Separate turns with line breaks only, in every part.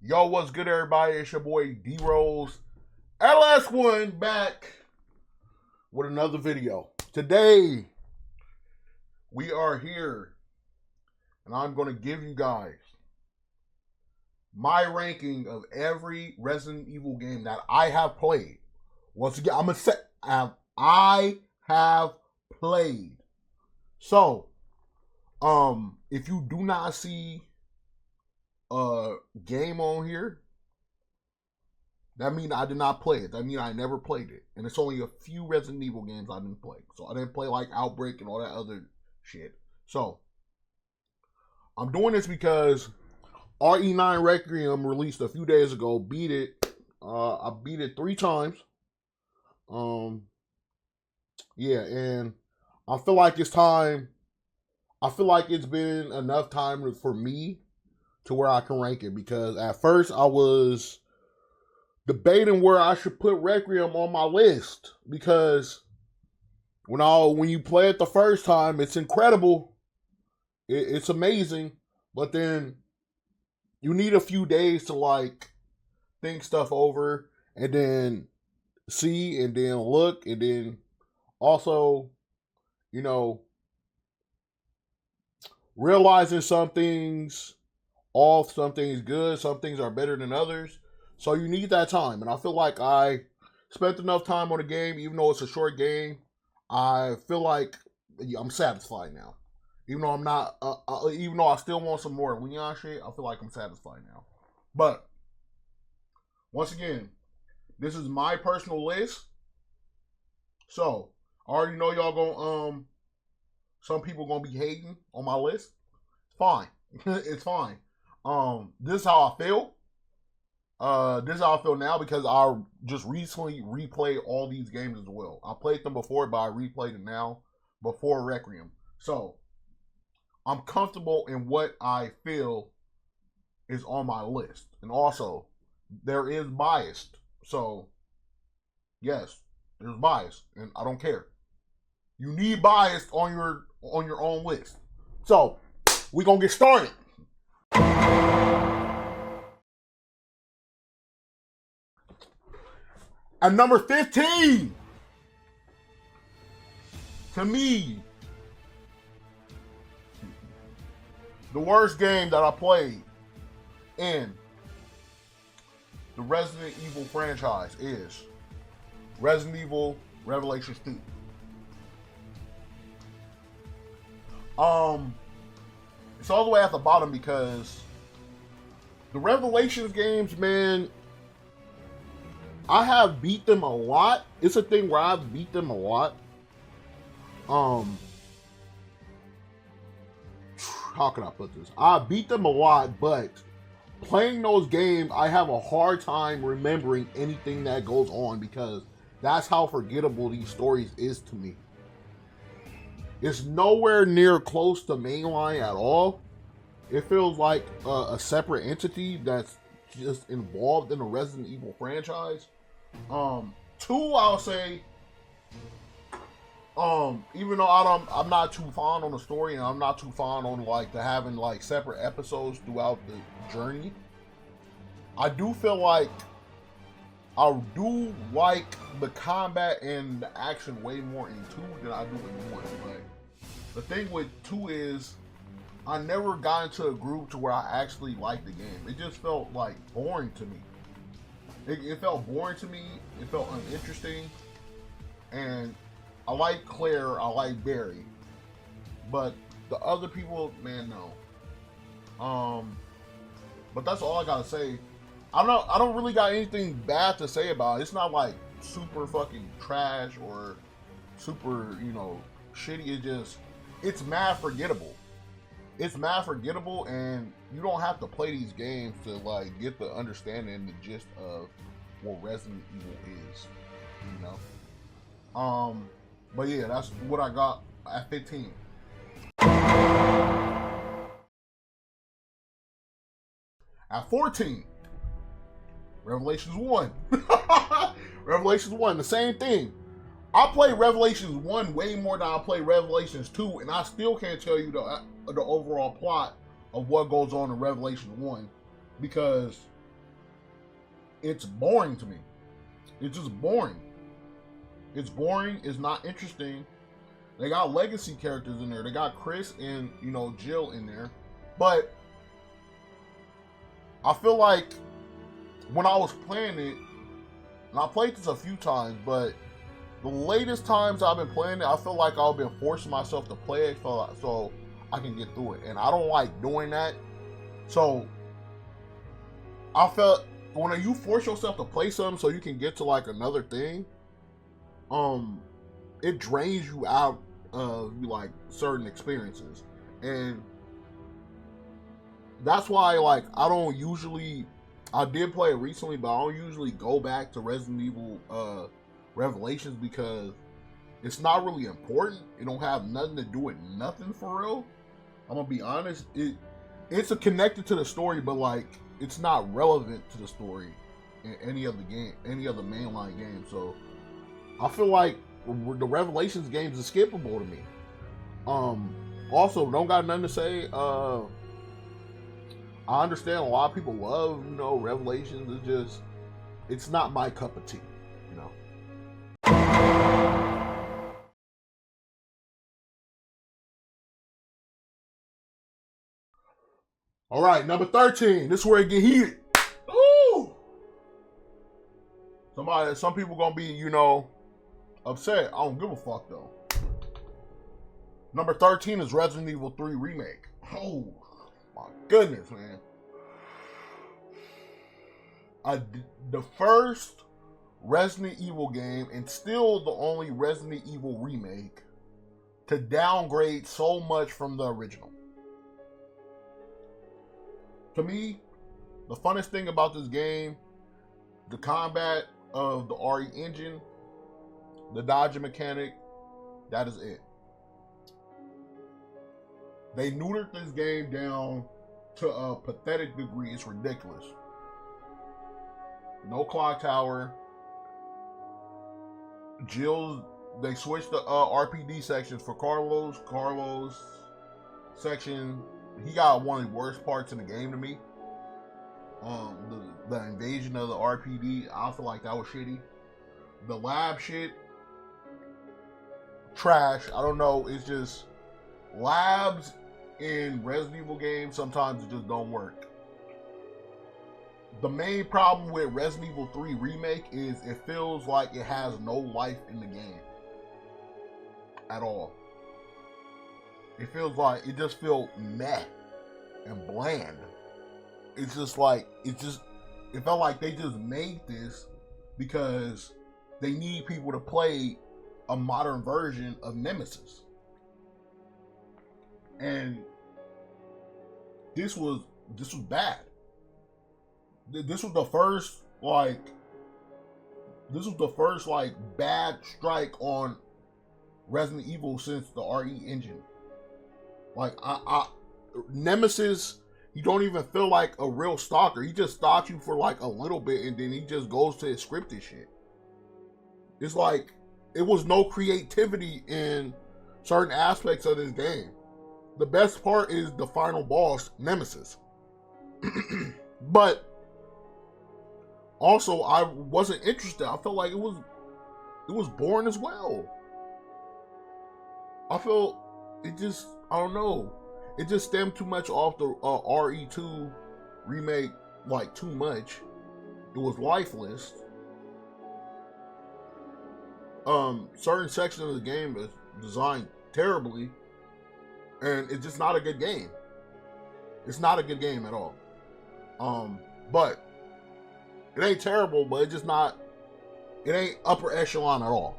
Yo, what's good, everybody? It's your boy D Rose, LS1, back with another video. Today, we are here, and I'm going to give you guys my ranking of every Resident Evil game that I have played. Once again, I'm going to say I have played. So, if you do not see a game on here, that means I did not play it. That means I never played it. And it's only a few Resident Evil games I didn't play. So I didn't play like Outbreak and all that other shit. So I'm doing this because RE9 Requiem released a few days ago. Beat it. I beat it 3 times. Yeah, and I feel like it's time. I feel like it's been enough time for me to where I can rank it, because at first I was debating where I should put Requiem on my list, because when you play it the first time, it's incredible, it's amazing, but then you need a few days to like think stuff over and then see and then look and then also, realizing some things off, some things good, some things are better than others. So you need that time. And I feel like I spent enough time on the game, even though it's a short game. I feel like I'm satisfied now. Even though I'm not, even though I still want some more Leon shit, I feel like I'm satisfied now. But once again, this is my personal list. So I already know y'all gonna some people gonna be hating on my list. It's fine. It's fine. This is how I feel. This is how I feel now, because I just recently replayed all these games as well. I played them before, but I replayed it now before Requiem. So I'm comfortable in what I feel is on my list. And also, there is bias. So yes, there's bias, and I don't care. You need bias on your own list. So we're gonna get started. At number 15, to me, the worst game that I played in the Resident Evil franchise is Resident Evil Revelations 2. It's all the way at the bottom because the Revelations games, man, I have beat them a lot. It's a thing where I've beat them a lot. How can I put this? I beat them a lot, but playing those games, I have a hard time remembering anything that goes on, because that's how forgettable these stories is to me. It's nowhere near close to mainline at all. It feels like a separate entity that's just involved in the Resident Evil franchise. 2, I'll say, even though I'm not too fond on the story, and I'm not too fond on like the having like separate episodes throughout the journey, I do feel like I do like the combat and the action way more in 2 than I do in 1. But the thing with 2 is I never got into a group to where I actually liked the game. It just felt like boring to me. It felt boring to me. It felt uninteresting. And I like Claire. I like Barry. But the other people, man, no. But that's all I gotta say. I don't really got anything bad to say about it. It's not like super fucking trash or super, shitty. It's mad forgettable. It's mad forgettable, and you don't have to play these games to like get the understanding and the gist of what Resident Evil is, But yeah, that's what I got at 15. At 14, Revelations 1. Revelations 1, the same thing. I played Revelations 1 way more than I played Revelations 2, and I still can't tell you the overall plot of what goes on in Revelation 1, because it's boring to me. It's just boring. It's boring. It's not interesting. They got legacy characters in there. They got Chris and, you know, Jill in there. But I feel like when I was playing it, and I played this a few times, but the latest times I've been playing it, I feel like I've been forcing myself to play it so I can get through it. And I don't like doing that. So I felt when you force yourself to play something so you can get to like another thing, it drains you out of like certain experiences. And that's why like I did play it recently, but I don't usually go back to Resident Evil Revelations because it's not really important. It don't have nothing to do with nothing for real. I'm gonna be honest. It's connected to the story, but like it's not relevant to the story in any other mainline game. So I feel like the Revelations games is skippable to me. Also, don't got nothing to say. I understand a lot of people love, you know, Revelations. It's not my cup of tea, you know. All right, number 13. This is where it get heated. Ooh. Some people gonna be, you know, upset. I don't give a fuck though. Number 13 is Resident Evil 3 Remake. Oh my goodness, man. The first Resident Evil game, and still the only Resident Evil remake to downgrade so much from the original. To me, the funnest thing about this game, the combat of the RE engine, the dodging mechanic, that is it. They neutered this game down to a pathetic degree. It's ridiculous. No clock tower. Jill's, they switched the RPD sections for Carlos. Carlos section, he got one of the worst parts in the game to me. The invasion of the RPD, I feel like that was shitty. The lab shit, trash. I don't know. It's just labs in Resident Evil games, sometimes it just don't work. The main problem with Resident Evil 3 Remake is it feels like it has no life in the game at all. It feels like it just feels meh and bland. It's just like it felt like they just made this because they need people to play a modern version of Nemesis. And this was bad. This was the first bad strike on Resident Evil since the RE engine. Like Nemesis, you don't even feel like a real stalker. He just stalks you for like a little bit and then he just goes to his scripted shit. It's like it was no creativity in certain aspects of this game. The best part is the final boss, Nemesis. But also, I wasn't interested. I felt like it was boring as well. I felt I don't know. It just stemmed too much off the RE2 remake, like too much. It was lifeless. Certain sections of the game is designed terribly, and it's just not a good game. It's not a good game at all. But it ain't terrible, but it's just not. It ain't upper echelon at all.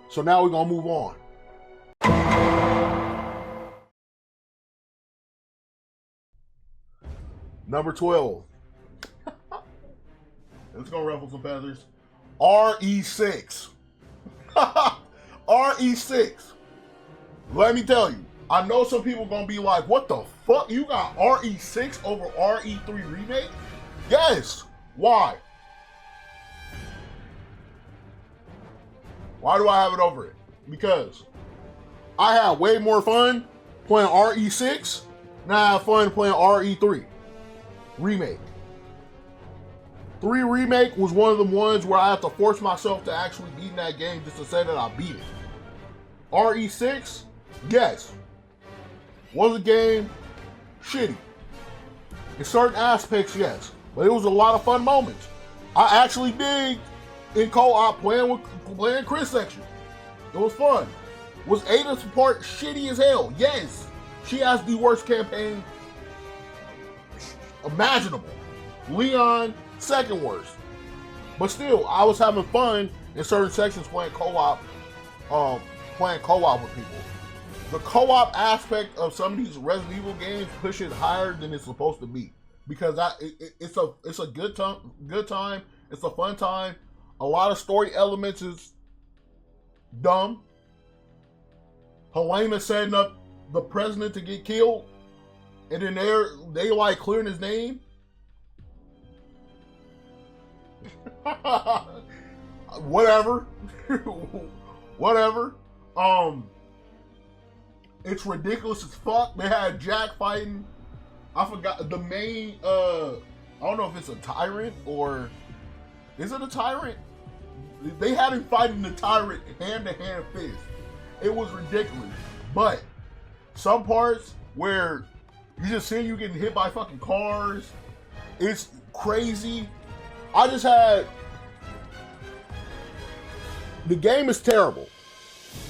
So now we're gonna move on. Number 12. Let's go ruffle some feathers. RE6. RE6. Let me tell you, I know some people gonna be like, what the fuck? You got RE6 over RE3 Remake? Yes. Why? Why do I have it over it? Because I had way more fun playing RE6 than I have fun playing RE3 Remake. 3 Remake was one of the ones where I have to force myself to actually beat that game just to say that I beat it. RE6, yes. Was a game shitty. In certain aspects, yes. But it was a lot of fun moments. I actually dig in co-op playing Chris section. It was fun. Was Ada's part shitty as hell? Yes. She has the worst campaign imaginable. Leon, second worst. But still, I was having fun in certain sections playing co-op with people. The co-op aspect of some of these Resident Evil games push it higher than it's supposed to be. Because it's a good time. It's a fun time. A lot of story elements is dumb. Helena setting up the president to get killed, and then they like clearing his name. Whatever. Whatever. It's ridiculous as fuck. They had Jack fighting. I forgot the main. I don't know if it's a tyrant or is it a tyrant? They had him fighting the tyrant hand-to-hand fist. It was ridiculous. But some parts where you just see you getting hit by fucking cars, it's crazy. I just had. The game is terrible.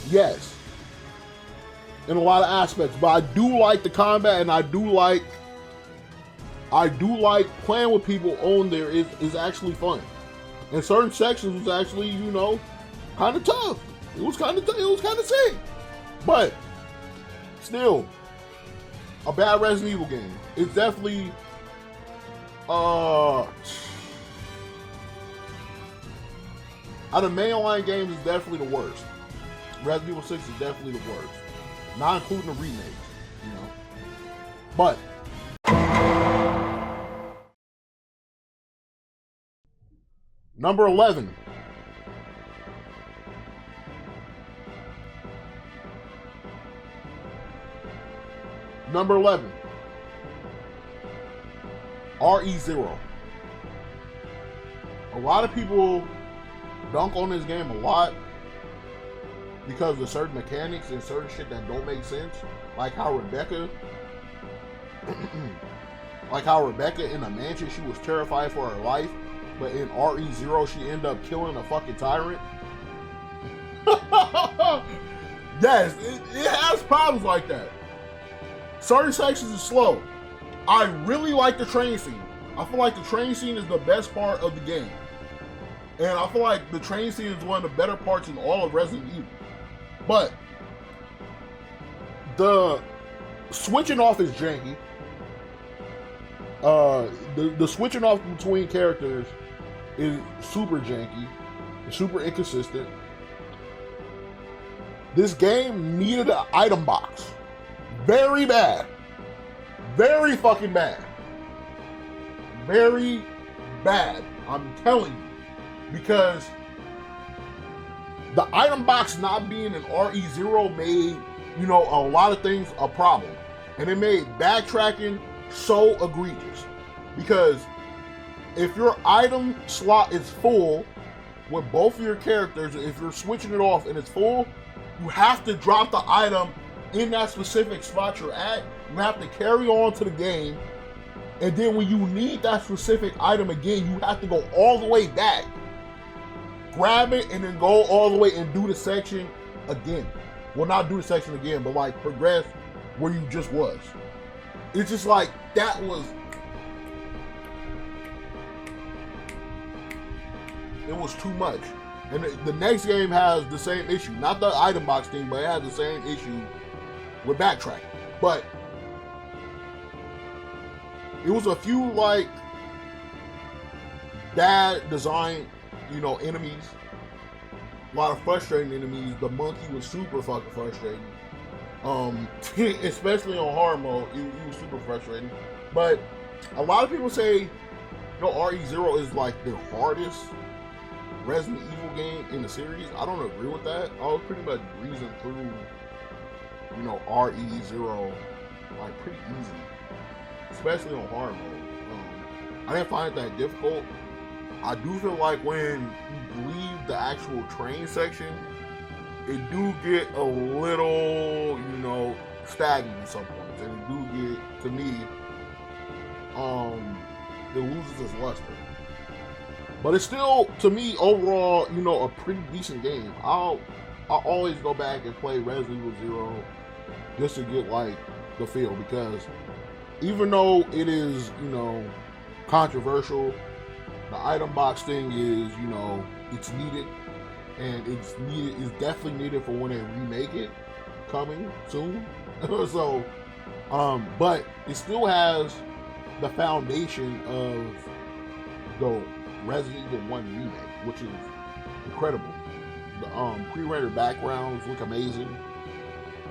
Yes. In a lot of aspects, but I do like the combat, and I do like playing with people on there is actually fun. And certain sections was actually, kind of tough. It was kind of sick. But still, a bad Resident Evil game. It's definitely out of mainline games, it's definitely the worst. Resident Evil 6 is definitely the worst. Not including the remakes, But number 11. Number 11. RE0. A lot of people dunk on this game a lot because of certain mechanics and certain shit that don't make sense. Like how Rebecca in a mansion, she was terrified for her life, but in RE0 she ended up killing a fucking tyrant. Yes, it has problems like that. Certain sections is slow. I really like the train scene. I feel like the train scene is the best part of the game. And I feel like the train scene is one of the better parts in all of Resident Evil. But the switching off is janky. The switching off between characters is super janky, super inconsistent. This game needed an item box. Very bad. Very fucking bad. Very bad. I'm telling you. Because the item box not being in RE0 made, a lot of things a problem. And it made backtracking so egregious. Because if your item slot is full with both of your characters, if you're switching it off and it's full, you have to drop the item in that specific spot you're at. You have to carry on to the game. And then when you need that specific item again, you have to go all the way back, grab it, and then go all the way and do the section again. Well, not do the section again, but like progress where you just was. It's just like, that was... It was too much. And the next game has the same issue. Not the item box thing, but it has the same issue with backtracking. But it was a few like bad design, enemies. A lot of frustrating enemies. The monkey was super fucking frustrating. Especially on hard mode, it was super frustrating. But a lot of people say, RE0 is like the hardest Resident Evil game in the series. I don't agree with that. I was pretty much breezing through, RE0 like pretty easy, especially on hard mode. I didn't find it that difficult. I do feel like when you leave the actual train section, it do get a little, stagnant at some points, and it do get, to me, it loses its luster. But it's still, to me, overall, a pretty decent game. I'll always go back and play Resident Evil Zero just to get like the feel, because even though it is, controversial, the item box thing is, it's needed, and it's definitely needed for when they remake it coming soon. So, but it still has the foundation of the Resident Evil 1 remake, which is incredible. The pre-rendered backgrounds look amazing.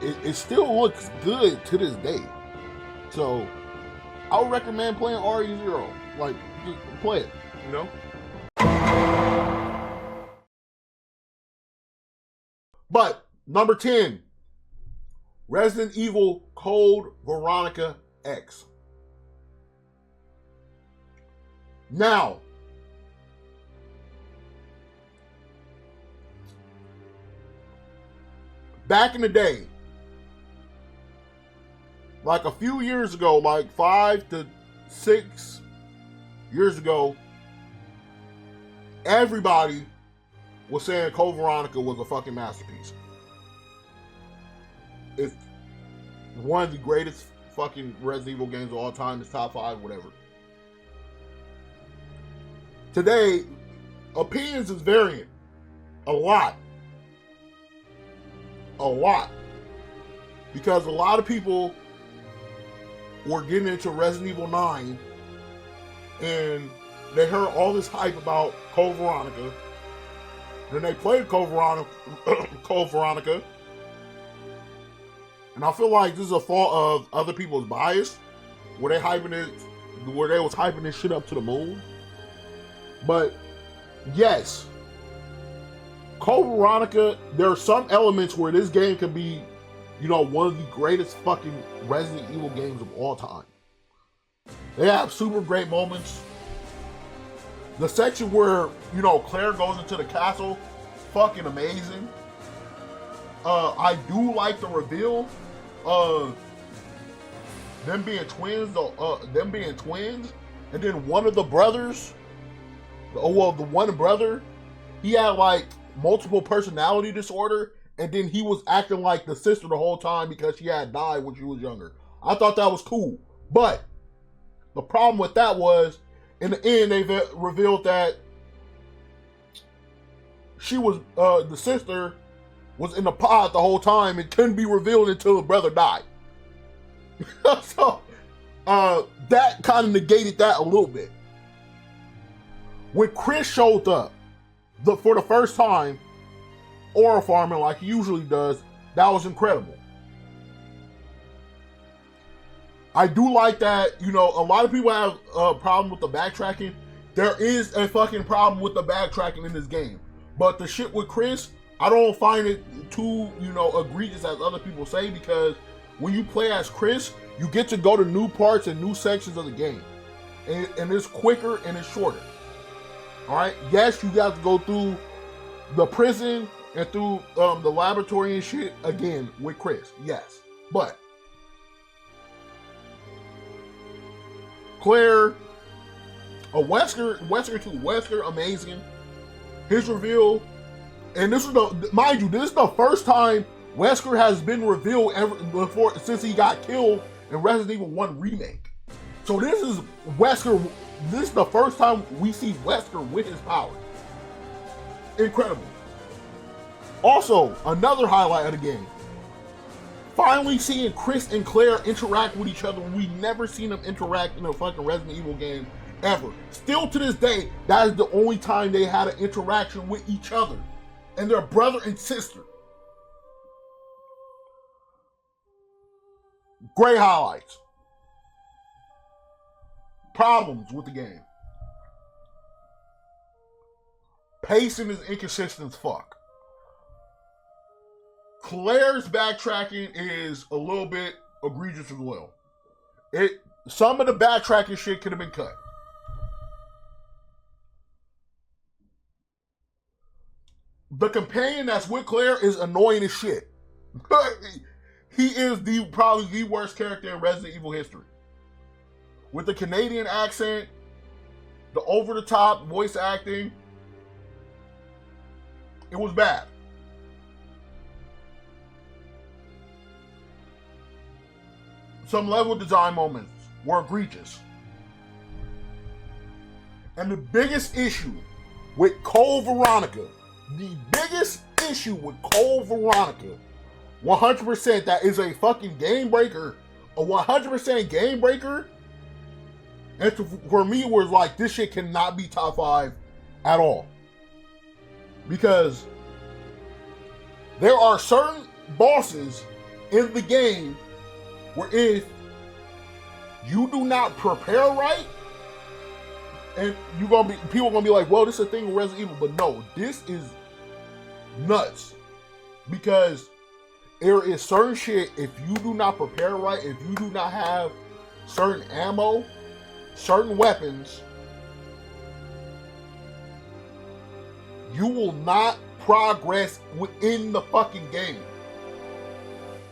It still looks good to this day. So I would recommend playing RE0. Like, just play it, But number 10, Resident Evil Code Veronica X. Now, back in the day, like a few years ago, like 5 to 6 years ago, everybody was saying Code Veronica was a fucking masterpiece. It's one of the greatest fucking Resident Evil games of all time. It's top 5, whatever. Today, opinions is varying. A lot. Because a lot of people were getting into Resident Evil 9 and they heard all this hype about Code Veronica. Then they played Code Veronica. And I feel like this is a fault of other people's bias, where they was hyping this shit up to the moon. But yes, Code Veronica, there are some elements where this game could be, one of the greatest fucking Resident Evil games of all time. They have super great moments. The section where, Claire goes into the castle, fucking amazing. I do like the reveal of them being twins, and then one of the brothers, the one brother, he had like multiple personality disorder, and then he was acting like the sister the whole time because she had died when she was younger. I thought that was cool, but the problem with that was, in the end, they revealed that she was, the sister was in the pod the whole time and couldn't be revealed until the brother died. So, that kind of negated that a little bit. When Chris showed up for the first time, aura farming like he usually does, that was incredible. I do like that, a lot of people have a problem with the backtracking. There is a fucking problem with the backtracking in this game. But the shit with Chris, I don't find it too, egregious as other people say, because when you play as Chris, you get to go to new parts and new sections of the game. And it's quicker and it's shorter. Alright? Yes, you got to go through the prison and through the laboratory and shit again with Chris. Yes. But Claire, Wesker, amazing. His reveal, and this is this is the first time Wesker has been revealed ever before since he got killed in Resident Evil 1 Remake. So this is Wesker. This is the first time we see Wesker with his powers. Incredible. Also, another highlight of the game. Finally seeing Chris and Claire interact with each other. We never seen them interact in a fucking Resident Evil game ever. Still to this day, that is the only time they had an interaction with each other. And their brother and sister. Great highlights. Problems with the game. Pacing is inconsistent as fuck. Claire's backtracking is a little bit egregious as well. Some of the backtracking shit could have been cut. The companion that's with Claire is annoying as shit. He is probably the worst character in Resident Evil history. With the Canadian accent, the over-the-top voice acting, it was bad. Some level design moments were egregious. And the biggest issue with Code Veronica, 100% that is a fucking game breaker, a 100% game breaker, and for me it was like, this shit cannot be top 5 at all. Because there are certain bosses in the game where if you do not prepare right, and people are gonna be like, well, this is a thing with Resident Evil, but no, this is nuts. Because there is certain shit, if you do not prepare right, if you do not have certain ammo, certain weapons, you will not progress within the fucking game.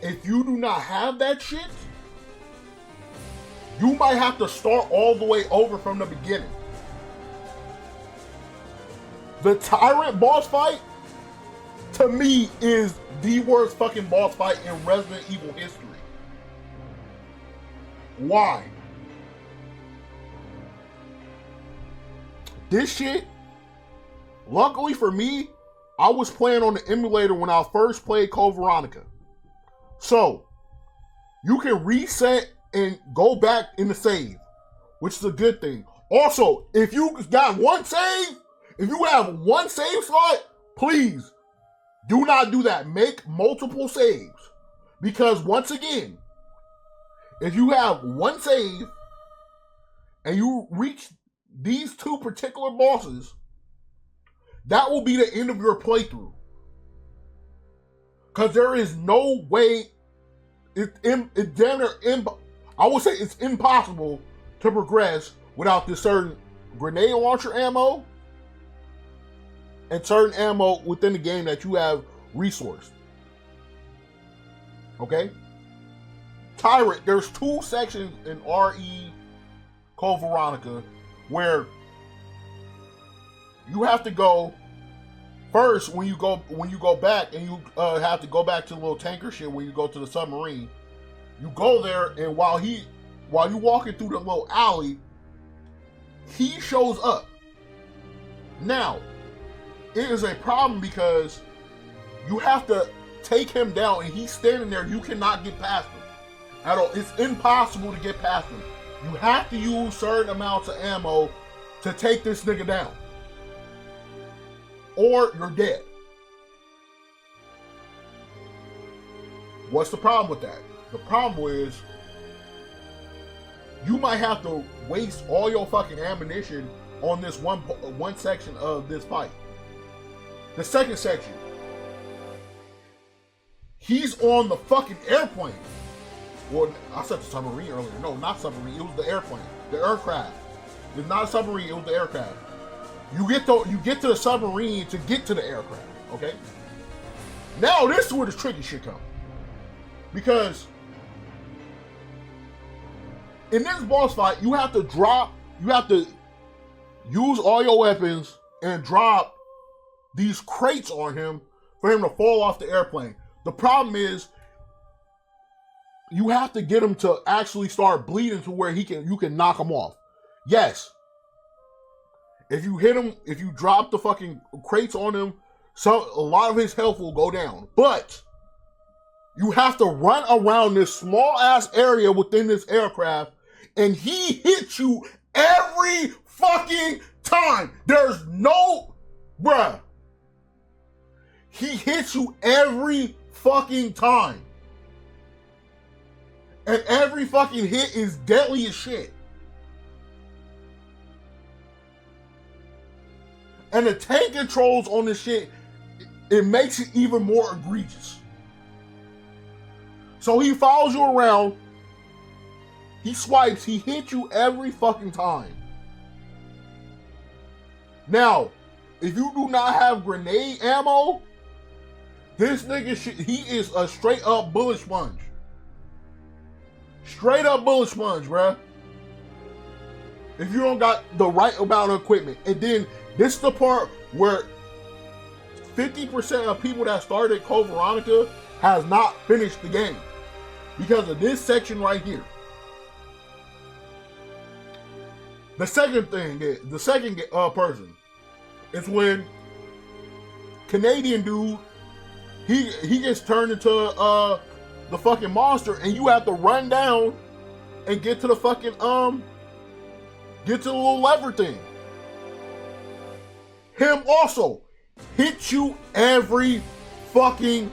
If you do not have that shit, you might have to start all the way over from the beginning. The Tyrant boss fight, to me, is the worst fucking boss fight in Resident Evil history. Why? This shit, luckily for me, I was playing on the emulator when I first played Code Veronica. So, you can reset and go back in the save, which is a good thing. Also, if you got one save, if you have one save slot, please do not do that. Make multiple saves. Because once again, if you have one save and you reach these two particular bosses, that will be the end of your playthrough. Because there is no way, I would say it's impossible to progress without this certain grenade launcher ammo and certain ammo within the game that you have resourced. Okay? Tyrant, there's 2 sections in RE Code Veronica where you have to go first when you go back, and you have to go back to the little tanker shit when you go to the submarine. You go there, and while you walking through the little alley, he shows up. Now, it is a problem because you have to take him down, and he's standing there. You cannot get past him at all. It's impossible to get past him. You have to use certain amounts of ammo to take this nigga down, or you're dead. What's the problem with that? The problem is you might have to waste all your fucking ammunition on this one section of this fight. The second section, he's on the fucking airplane. Well, I said the submarine earlier. No, not submarine. It was the airplane, the aircraft. It's not a submarine. It was the aircraft. You get to the submarine to get to the aircraft. Okay. Now this is where the tricky shit comes, because in this boss fight, you have to use all your weapons and drop these crates on him for him to fall off the airplane. The problem is you have to get him to actually start bleeding to where you can knock him off. Yes. If you hit him, if you drop the fucking crates on him, a lot of his health will go down. But you have to run around this small ass area within this aircraft, and he hits you every fucking time. There's no, bruh. He hits you every fucking time. And every fucking hit is deadly as shit. And the tank controls on this shit, it makes it even more egregious. So he follows you around, he swipes, he hits you every fucking time. Now, If you do not have grenade ammo, this nigga he is a straight up bullet sponge. Straight up bullet sponge, bruh. If you don't got the right amount of equipment. And then this is the part where 50% of people that started Code Veronica has not finished the game because of this section right here. The second thing is, the second person is when Canadian dude, he gets turned into the fucking monster, and you have to run down and get to the fucking get to the little lever thing. Him also hits you every fucking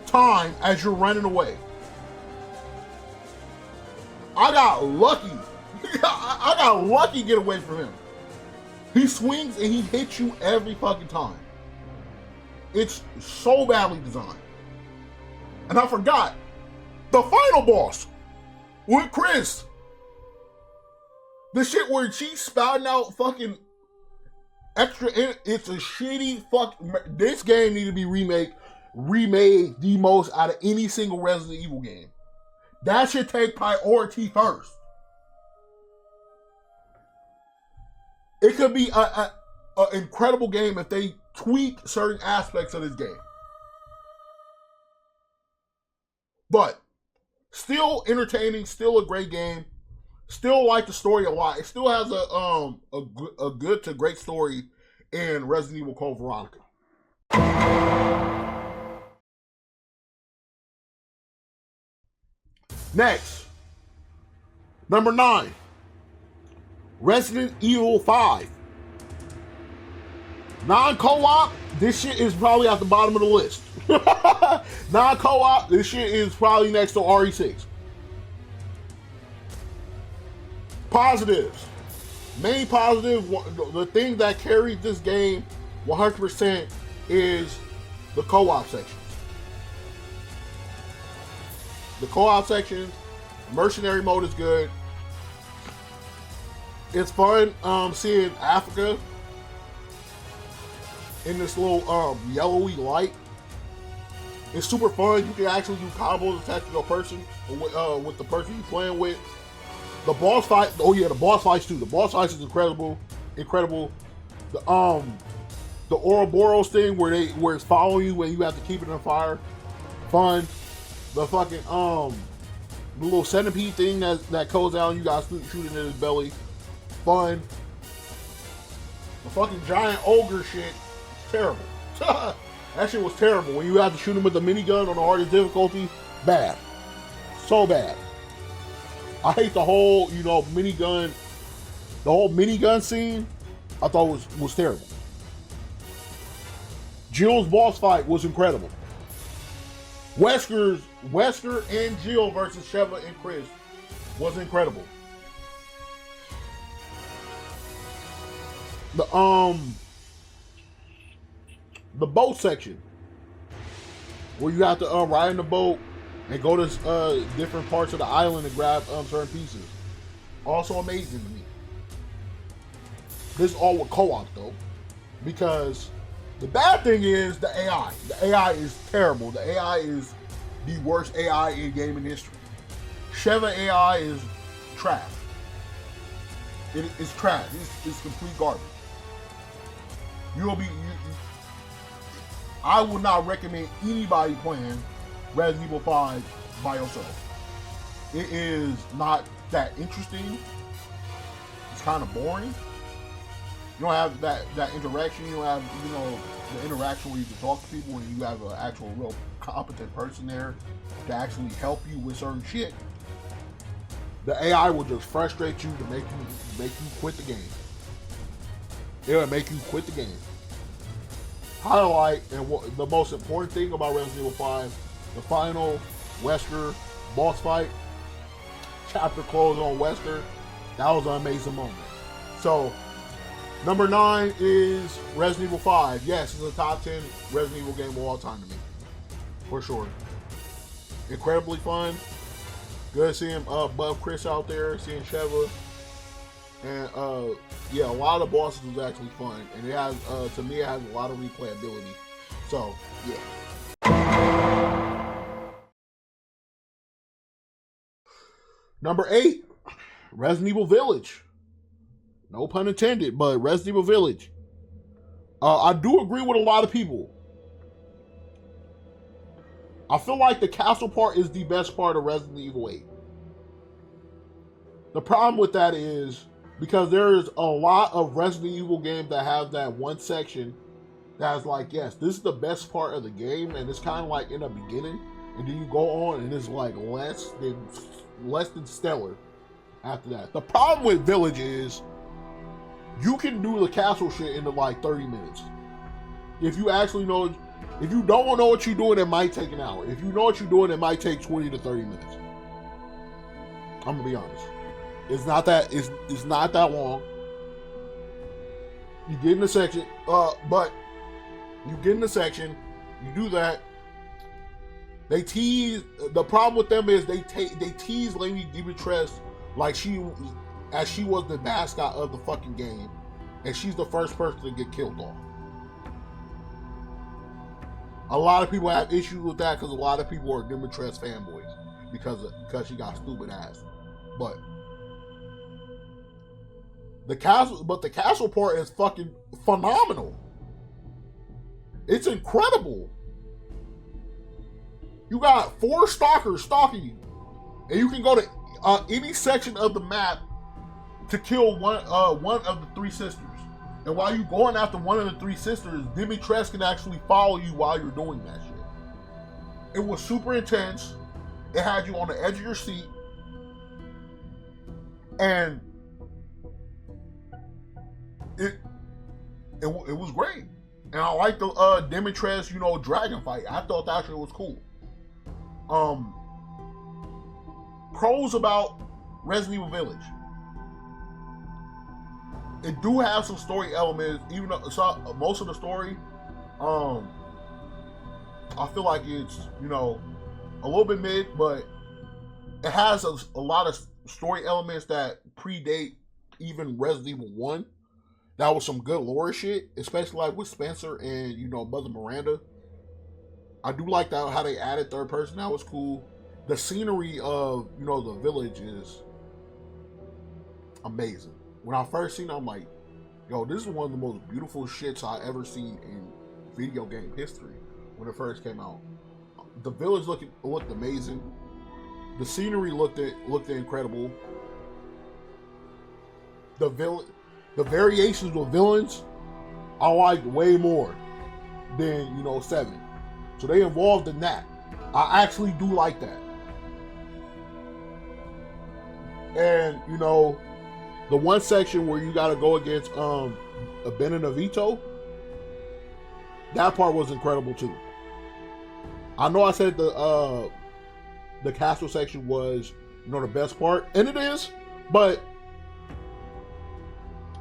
time as you're running away. I got lucky. I got lucky to get away from him. He swings and he hits you every fucking time. It's so badly designed. And I forgot, the final boss with Chris. The shit where she's spouting out fucking extra, it's a shitty fuck. This game need to be remade the most out of any single Resident Evil game. That should take priority first. It could be an incredible game if they tweak certain aspects of this game. But still entertaining, still a great game. Still like the story a lot. It still has a good to great story in Resident Evil Code Veronica. Next, number 9, Resident Evil 5. Non-co-op, this shit is probably at the bottom of the list. Non-co-op, this shit is probably next to RE6. Positives. Main positive, the thing that carried this game 100% is the co-op sections. The co-op sections, mercenary mode is good. It's fun seeing Africa in this little yellowy light. It's super fun. You can actually do combos attached to your person with the person you're playing with. The boss fight, oh yeah, the boss fights too. The boss fights is incredible. The Ouroboros thing where it's following you and you have to keep it on fire. Fun. The fucking the little centipede thing that goes out and you guys shooting in his belly. Fun. The fucking giant ogre shit. Terrible. That shit was terrible. When you have to shoot him with a minigun on the hardest difficulty, bad. So bad. I hate the whole, minigun, the whole minigun scene, I thought was terrible. Jill's boss fight was incredible. Wesker and Jill versus Sheva and Chris was incredible. The boat section, where you have to ride in the boat and go to different parts of the island and grab certain pieces. Also amazing to me. This is all with co-op though, because the bad thing is the AI. The AI is terrible. The AI is the worst AI in gaming history. Sheva AI is trash. It's trash. It's complete garbage. I would not recommend anybody playing Resident Evil 5 by yourself. It is not that interesting. It's kind of boring. You don't have that interaction. You don't have, the interaction where you can talk to people and you have an actual real competent person there to actually help you with certain shit. The AI will just frustrate you to make you quit the game. It will make you quit the game. Highlight and the most important thing about Resident Evil 5, the final Wesker boss fight, chapter close on Wesker, that was an amazing moment. So, number 9 is Resident Evil 5. Yes, it's a top 10 Resident Evil game of all time to me, for sure. Incredibly fun. Good seeing Bub Chris out there, seeing Sheva. And yeah, a lot of the bosses was actually fun, and it has to me it has a lot of replayability. So yeah. Number 8, Resident Evil Village. No pun intended, but Resident Evil Village. I do agree with a lot of people. I feel like the castle part is the best part of Resident Evil 8. The problem with that is because there's a lot of Resident Evil games that have that one section that's like, yes, this is the best part of the game, and it's kind of like in the beginning, and then you go on and it's like less than stellar after that. The problem with Village is you can do the castle shit in like 30 minutes. If you actually know, if you don't know what you're doing, it might take an hour. If you know what you're doing, it might take 20 to 30 minutes. I'm gonna be honest. It's not that long. You get in the section, but you get in the section, you do that. They tease. The problem with them is they tease Lady Dimitrescu like she was the mascot of the fucking game, and she's the first person to get killed off. A lot of people have issues with that because a lot of people are Dimitrescu fanboys because she got stupid ass. But the castle part is fucking phenomenal. It's incredible. You got 4 stalkers stalking you, and you can go to any section of the map to kill one of the 3 sisters. And while you're going after one of the 3 sisters, Dimitrescu can actually follow you while you're doing that shit. It was super intense. It had you on the edge of your seat, and it was great. And I like the Dimitrescu, dragon fight. I thought that shit was cool. Pros about Resident Evil Village. It do have some story elements, even though most of the story, I feel like it's, a little bit mid, but it has a lot of story elements that predate even Resident Evil 1. That was some good lore shit, especially like with Spencer and, Mother Miranda. I do like that how they added third person. That was cool. The scenery of, the village is amazing. When I first seen it, I'm like, yo, this is one of the most beautiful shits I ever seen in video game history when it first came out. The village looked amazing. The scenery looked incredible. The variations of villains I liked way more than 7. So they involved in that. I actually do like that. And the one section where you got to go against Benedetto, that part was incredible too. I know I said the castle section was the best part, and it is, but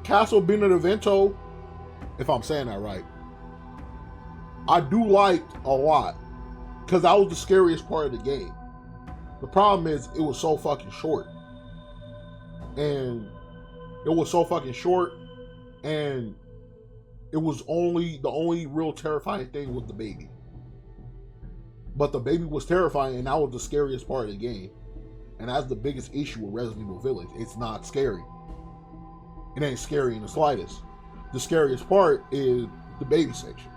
Castle Benedetto, if I'm saying that right, I do like a lot because that was the scariest part of the game. The problem is it was so fucking short, and it was the only real terrifying thing was the baby. But the baby was terrifying, and that was the scariest part of the game. And that's the biggest issue with Resident Evil Village. It's not scary. It ain't scary in the slightest. The scariest part is the baby section.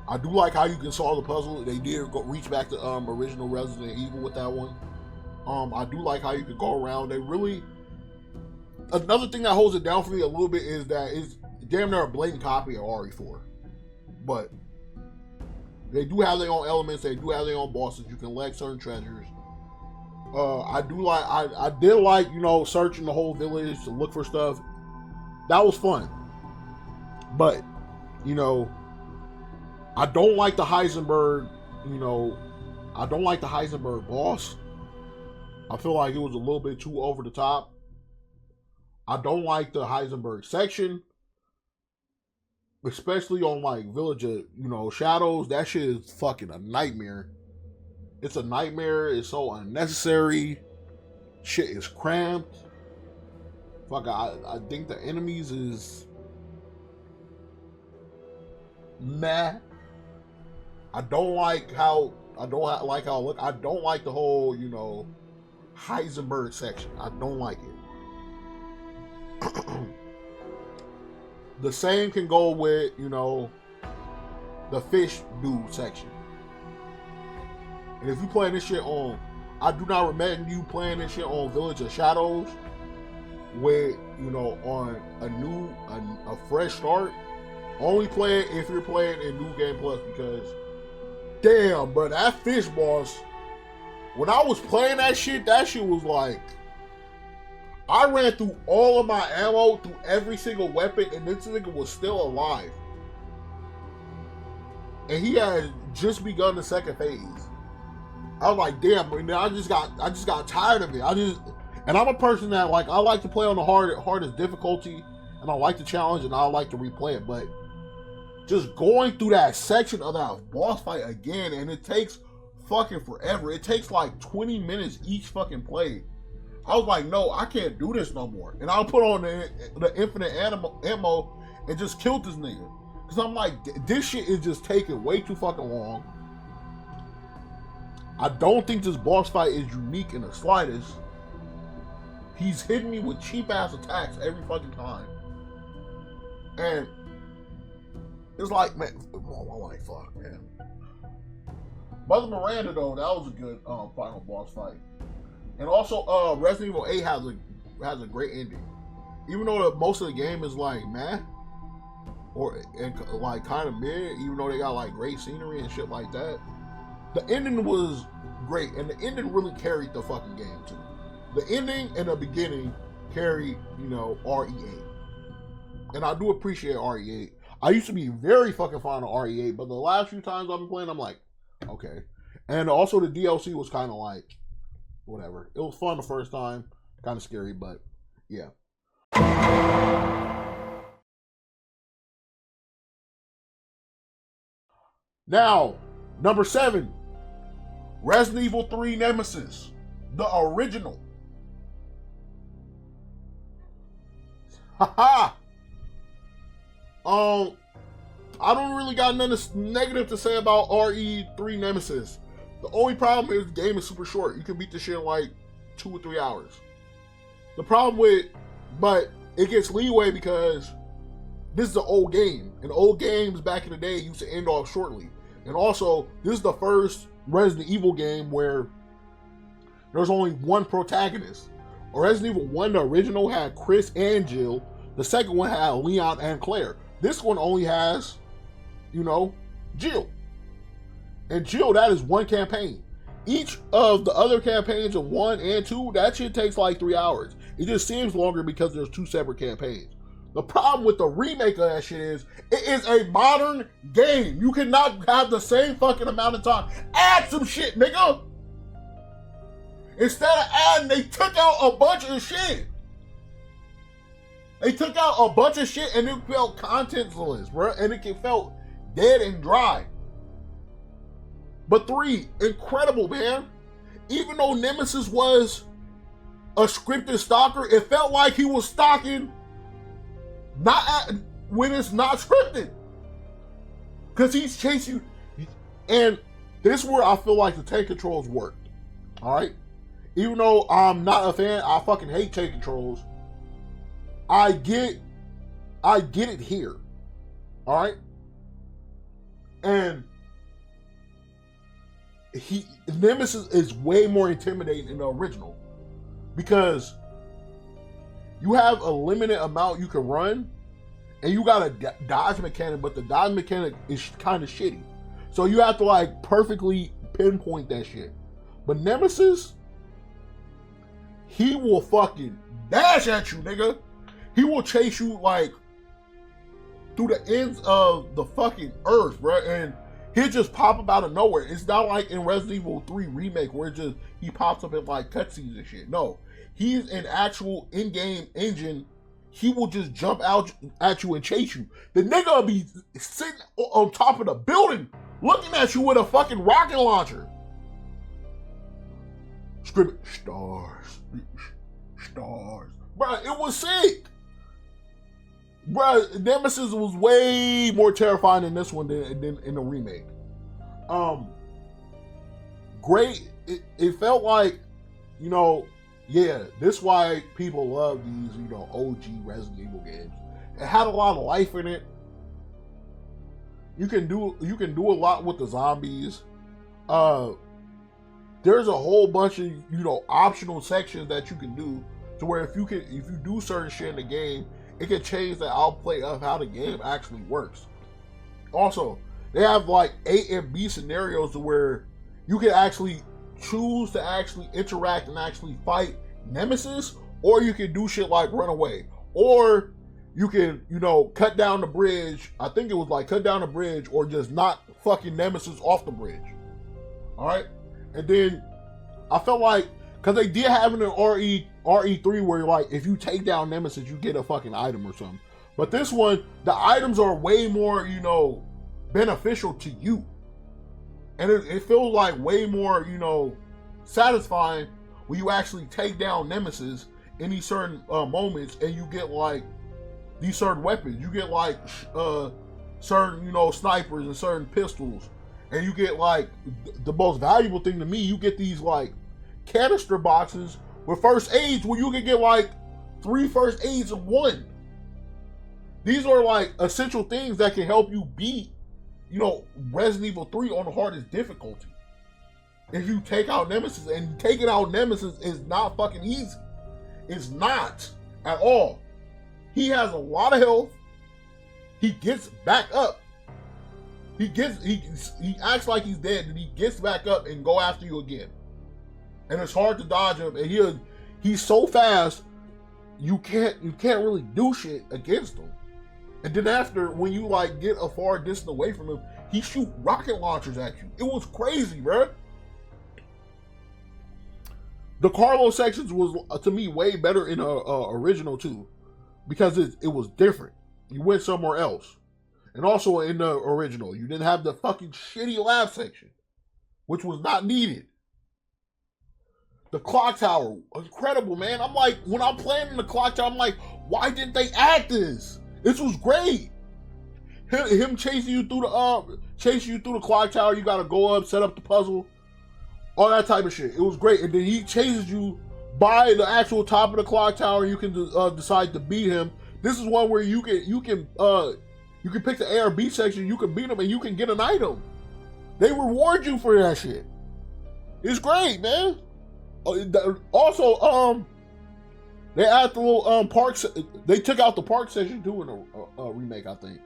I do like how you can solve the puzzle. They did reach back to original Resident Evil with that one. I do like how you could go around. They really... Another thing that holds it down for me a little bit is that it's damn near a blatant copy of RE4. But they do have their own elements. They do have their own bosses. You can collect certain treasures. I did like, searching the whole village to look for stuff. That was fun. But, I don't like the Heisenberg, I don't like the Heisenberg boss. I feel like it was a little bit too over the top. I don't like the Heisenberg section. Especially on like Village of, Shadows. That shit is fucking a nightmare. It's a nightmare. It's so unnecessary. Shit is cramped. fuck, I think the enemies is meh. I don't like how look. I don't like the whole, Heisenberg section. I don't like it. The same can go with, the fish dude section. And if you playing this shit on, I do not recommend you playing this shit on Village of Shadows with, on a fresh start. Only play it if you're playing in New Game Plus, because damn, bro, that fish boss, when I was playing that shit was like, I ran through all of my ammo, through every single weapon, and this nigga was still alive. And he had just begun the second phase. I was like, damn, man, I just got tired of it. And I'm a person that, like, I like to play on the hardest difficulty, and I like the challenge, and I like to replay it, but just going through that section of that boss fight again, and it takes fucking forever. It takes like 20 minutes each fucking play. I was like, no, I can't do this no more. And I'll put on the infinite ammo and just kill this nigga. Because I'm like, this shit is just taking way too fucking long. I don't think this boss fight is unique in the slightest. He's hitting me with cheap ass attacks every fucking time. And it's like, man, I'm like, fuck, man. Mother Miranda, though, that was a good final boss fight. And also, Resident Evil 8 has a great ending. Even though most of the game is like, man, and like kind of mid, even though they got like great scenery and shit like that, the ending was great, and the ending really carried the fucking game too. The ending and the beginning carried, RE8, and I do appreciate RE8. I used to be very fucking fond of RE8, but the last few times I've been playing, I'm like, okay. And also the DLC was kind of like, whatever. It was fun the first time, kind of scary, but yeah. Now, number 7, Resident Evil 3 Nemesis, the original. Haha. I don't really got nothing negative to say about RE3 Nemesis. The only problem is the game is super short. You can beat this shit in like 2 or 3 hours. The problem but it gets leeway because this is an old game. And old games back in the day used to end off shortly. And also, this is the first Resident Evil game where there's only one protagonist. Resident Evil 1, the original, had Chris and Jill. The second one had Leon and Claire. This one only has, Jill. And Jill, that is one campaign. Each of the other campaigns of 1 and 2, that shit takes like 3 hours. It just seems longer because there's 2 separate campaigns. The problem with the remake of that shit is, it is a modern game. You cannot have the same fucking amount of time. Add some shit, nigga. Instead of adding, they took out a bunch of shit. They took out a bunch of shit and it felt contentless, bro. And it felt dead and dry. But 3, incredible, man. Even though Nemesis was a scripted stalker, it felt like he was stalking when it's not scripted. Because he's chasing you. And this is where I feel like the tank controls worked. Alright? Even though I'm not a fan, I fucking hate tank controls. I get it here. Alright? And Nemesis is way more intimidating than the original. Because you have a limited amount you can run, and you got a dodge mechanic, but the dodge mechanic is kind of shitty. So you have to like perfectly pinpoint that shit. But Nemesis, he will fucking dash at you, nigga. He will chase you like through the ends of the fucking earth, bro, and he'll just pop up out of nowhere. It's not like in Resident Evil 3 Remake where he pops up in like cutscenes and shit. No, he's an actual in-game engine. He will just jump out at you and chase you. The nigga will be sitting on top of the building looking at you with a fucking rocket launcher. Screaming, stars. Bruh, it was sick. Bruh, Nemesis was way more terrifying in this one than in the remake. Great. It felt like, yeah, this is why people love these, OG Resident Evil games. It had a lot of life in it. You can do a lot with the zombies. There's a whole bunch of optional sections that you can do to where if you do certain shit in the game, it can change the outplay of how the game actually works. Also, they have like A and B scenarios to where you can actually choose to actually interact and actually fight Nemesis, or you can do shit like run away, or you can cut down the bridge. I think it was like cut down the bridge or just knock fucking Nemesis off the bridge. All right, and then I felt like because they did have it in RE3 where like if you take down Nemesis you get a fucking item or something, but this one the items are way more beneficial to you, and it feels like way more satisfying when you actually take down Nemesis in these certain moments, and you get like these certain weapons. You get like certain snipers and certain pistols, and you get like the most valuable thing to me. You get these like canister boxes with first aids where you can get like 3 first aids in one. These are like essential things that can help you beat Resident Evil 3 on the hardest difficulty. If you take out Nemesis, and taking out Nemesis is not fucking easy. It's not at all. He has a lot of health. He gets back up. He acts like he's dead, and he gets back up and go after you again. And it's hard to dodge him, and he's so fast you can't really do shit against him. And then after, when you like get a far distance away from him, he shoot rocket launchers at you. It was crazy, bro. The Carlo sections was to me way better in original too, because it was different. You went somewhere else, and also in the original you didn't have the fucking shitty lab section, which was not needed. The clock tower, incredible, man. I'm like, when I'm playing in the clock tower, I'm like, why didn't they add this? This was great. Him chasing you through the clock tower. You gotta go up, set up the puzzle, all that type of shit. It was great. And then he chases you by the actual top of the clock tower. You can decide to beat him. This is one where you can pick the A or B section. You can beat him and you can get an item. They reward you for that shit. It's great, man. Also, they added the little parks. They took out the park section too in a remake, I think.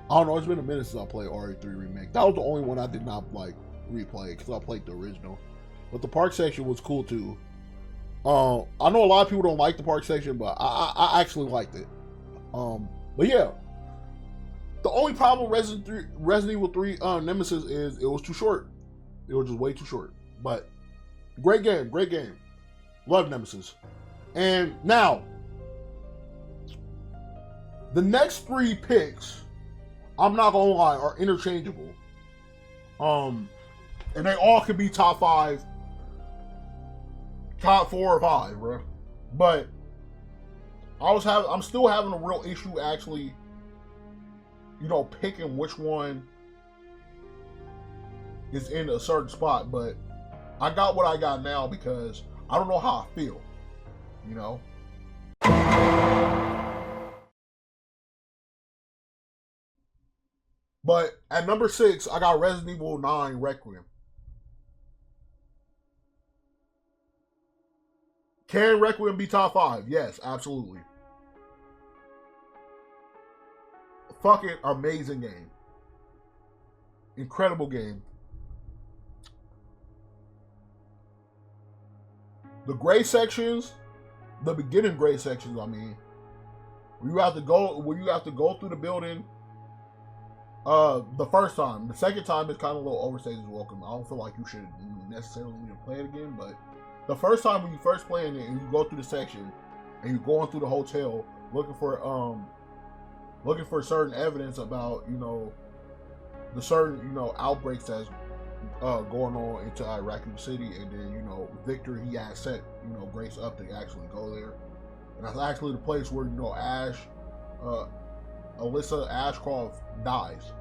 I don't know. It's been a minute since I played RE3 remake. That was the only one I did not like replay because I played the original. But the park section was cool too. I know a lot of people don't like the park section, but I actually liked it. But yeah, the only problem with Resident Evil 3 Nemesis is it was too short. It was just way too short. But great game. Love Nemesis. And now, the next 3 picks, I'm not gonna lie, are interchangeable. And they all could be top 5, top 4 or 5, bro. But I'm still having a real issue actually, picking which one is in a certain spot. But I got what I got now because I don't know how I feel, But at number 6, I got Resident Evil 9 Requiem. Can Requiem be top 5? Yes, absolutely. Fucking amazing game. Incredible game. The gray sections, the beginning gray sections, I mean, where you have to go through the building the first time. The second time is kind of a little overstated as welcome. I don't feel like you should necessarily need to play it again, but the first time when you first play it and you go through the section and you're going through the hotel looking for certain evidence about the certain outbreaks that's going on into Raccoon City, and then Victor, he had set Grace up to actually go there. And that's actually the place where, Alyssa Ashcroft dies.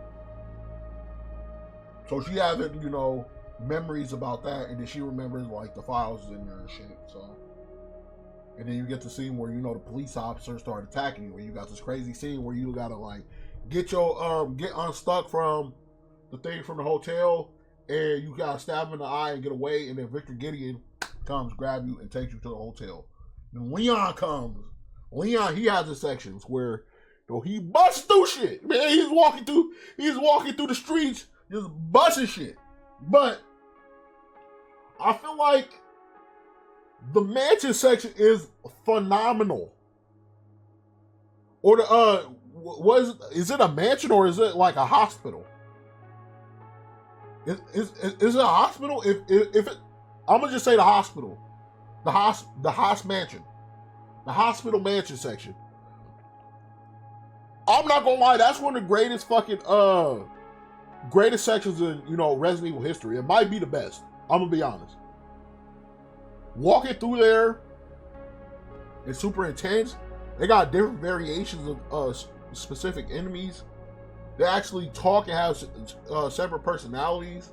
So she having, memories about that, and then she remembers like the files in there and shit. So, and then you get the scene where the police officers start attacking you, and you got this crazy scene where you gotta like get unstuck from the thing from the hotel, and you gotta stab him in the eye and get away, and then Victor Gideon comes, grab you, and takes you to the hotel. And Leon comes. Leon, he has his sections where he busts through shit. Man, he's walking through the streets, just busting shit. But I feel like the mansion section is phenomenal. Or the is it a mansion or is it like a hospital? Is it a hospital? If it, I'm gonna just say the hospital, the Haas mansion, the hospital mansion section. I'm not gonna lie, that's one of the greatest greatest sections in Resident Evil history. It might be the best. I'm gonna be honest. Walking through there, it's super intense. They got different variations of specific enemies. They actually talk and have separate personalities.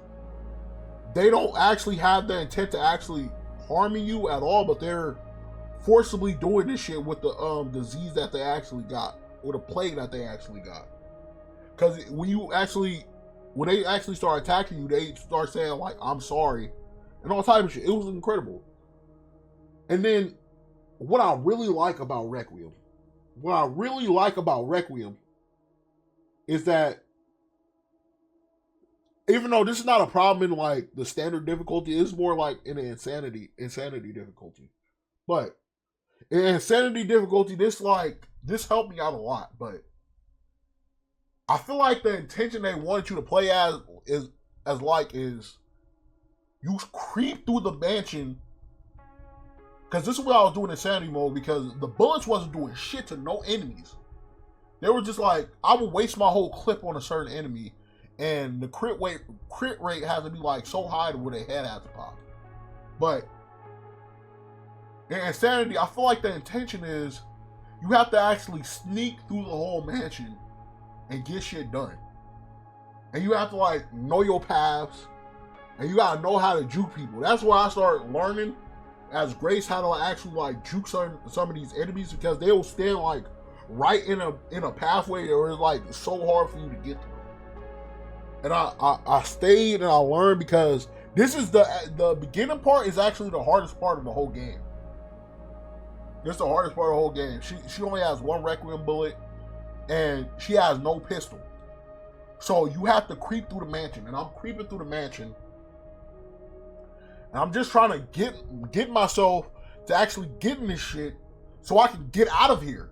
They don't actually have the intent to actually harming you at all, but they're forcibly doing this shit with the disease that they actually got, or the plague that they actually got. Because when they actually start attacking you, they start saying like, "I'm sorry," and all type of shit. It was incredible. And then, what I really like about Requiem is that even though this is not a problem in like the standard difficulty, it's more like in the insanity difficulty. But in insanity difficulty, this helped me out a lot. But I feel like the intention they wanted you to play as is you creep through the mansion. Because this is what I was doing in insanity mode, because the bullets wasn't doing shit to no enemies. They were just like, I would waste my whole clip on a certain enemy, and the crit rate has to be like so high to where their head has to pop. But in insanity, I feel like the intention is you have to actually sneak through the whole mansion and get shit done. And you have to like know your paths, and you gotta know how to juke people. That's where I started learning as Grace how to actually like juke some of these enemies, because they will stand like right in a pathway where it's like so hard for you to get through. And I stayed and I learned, because this is the beginning part is actually the hardest part of the whole game. It's the hardest part of the whole game. She only has one Requiem bullet, and she has no pistol. So you have to creep through the mansion, and I'm creeping through the mansion. And I'm just trying to get myself to actually get in this shit so I can get out of here.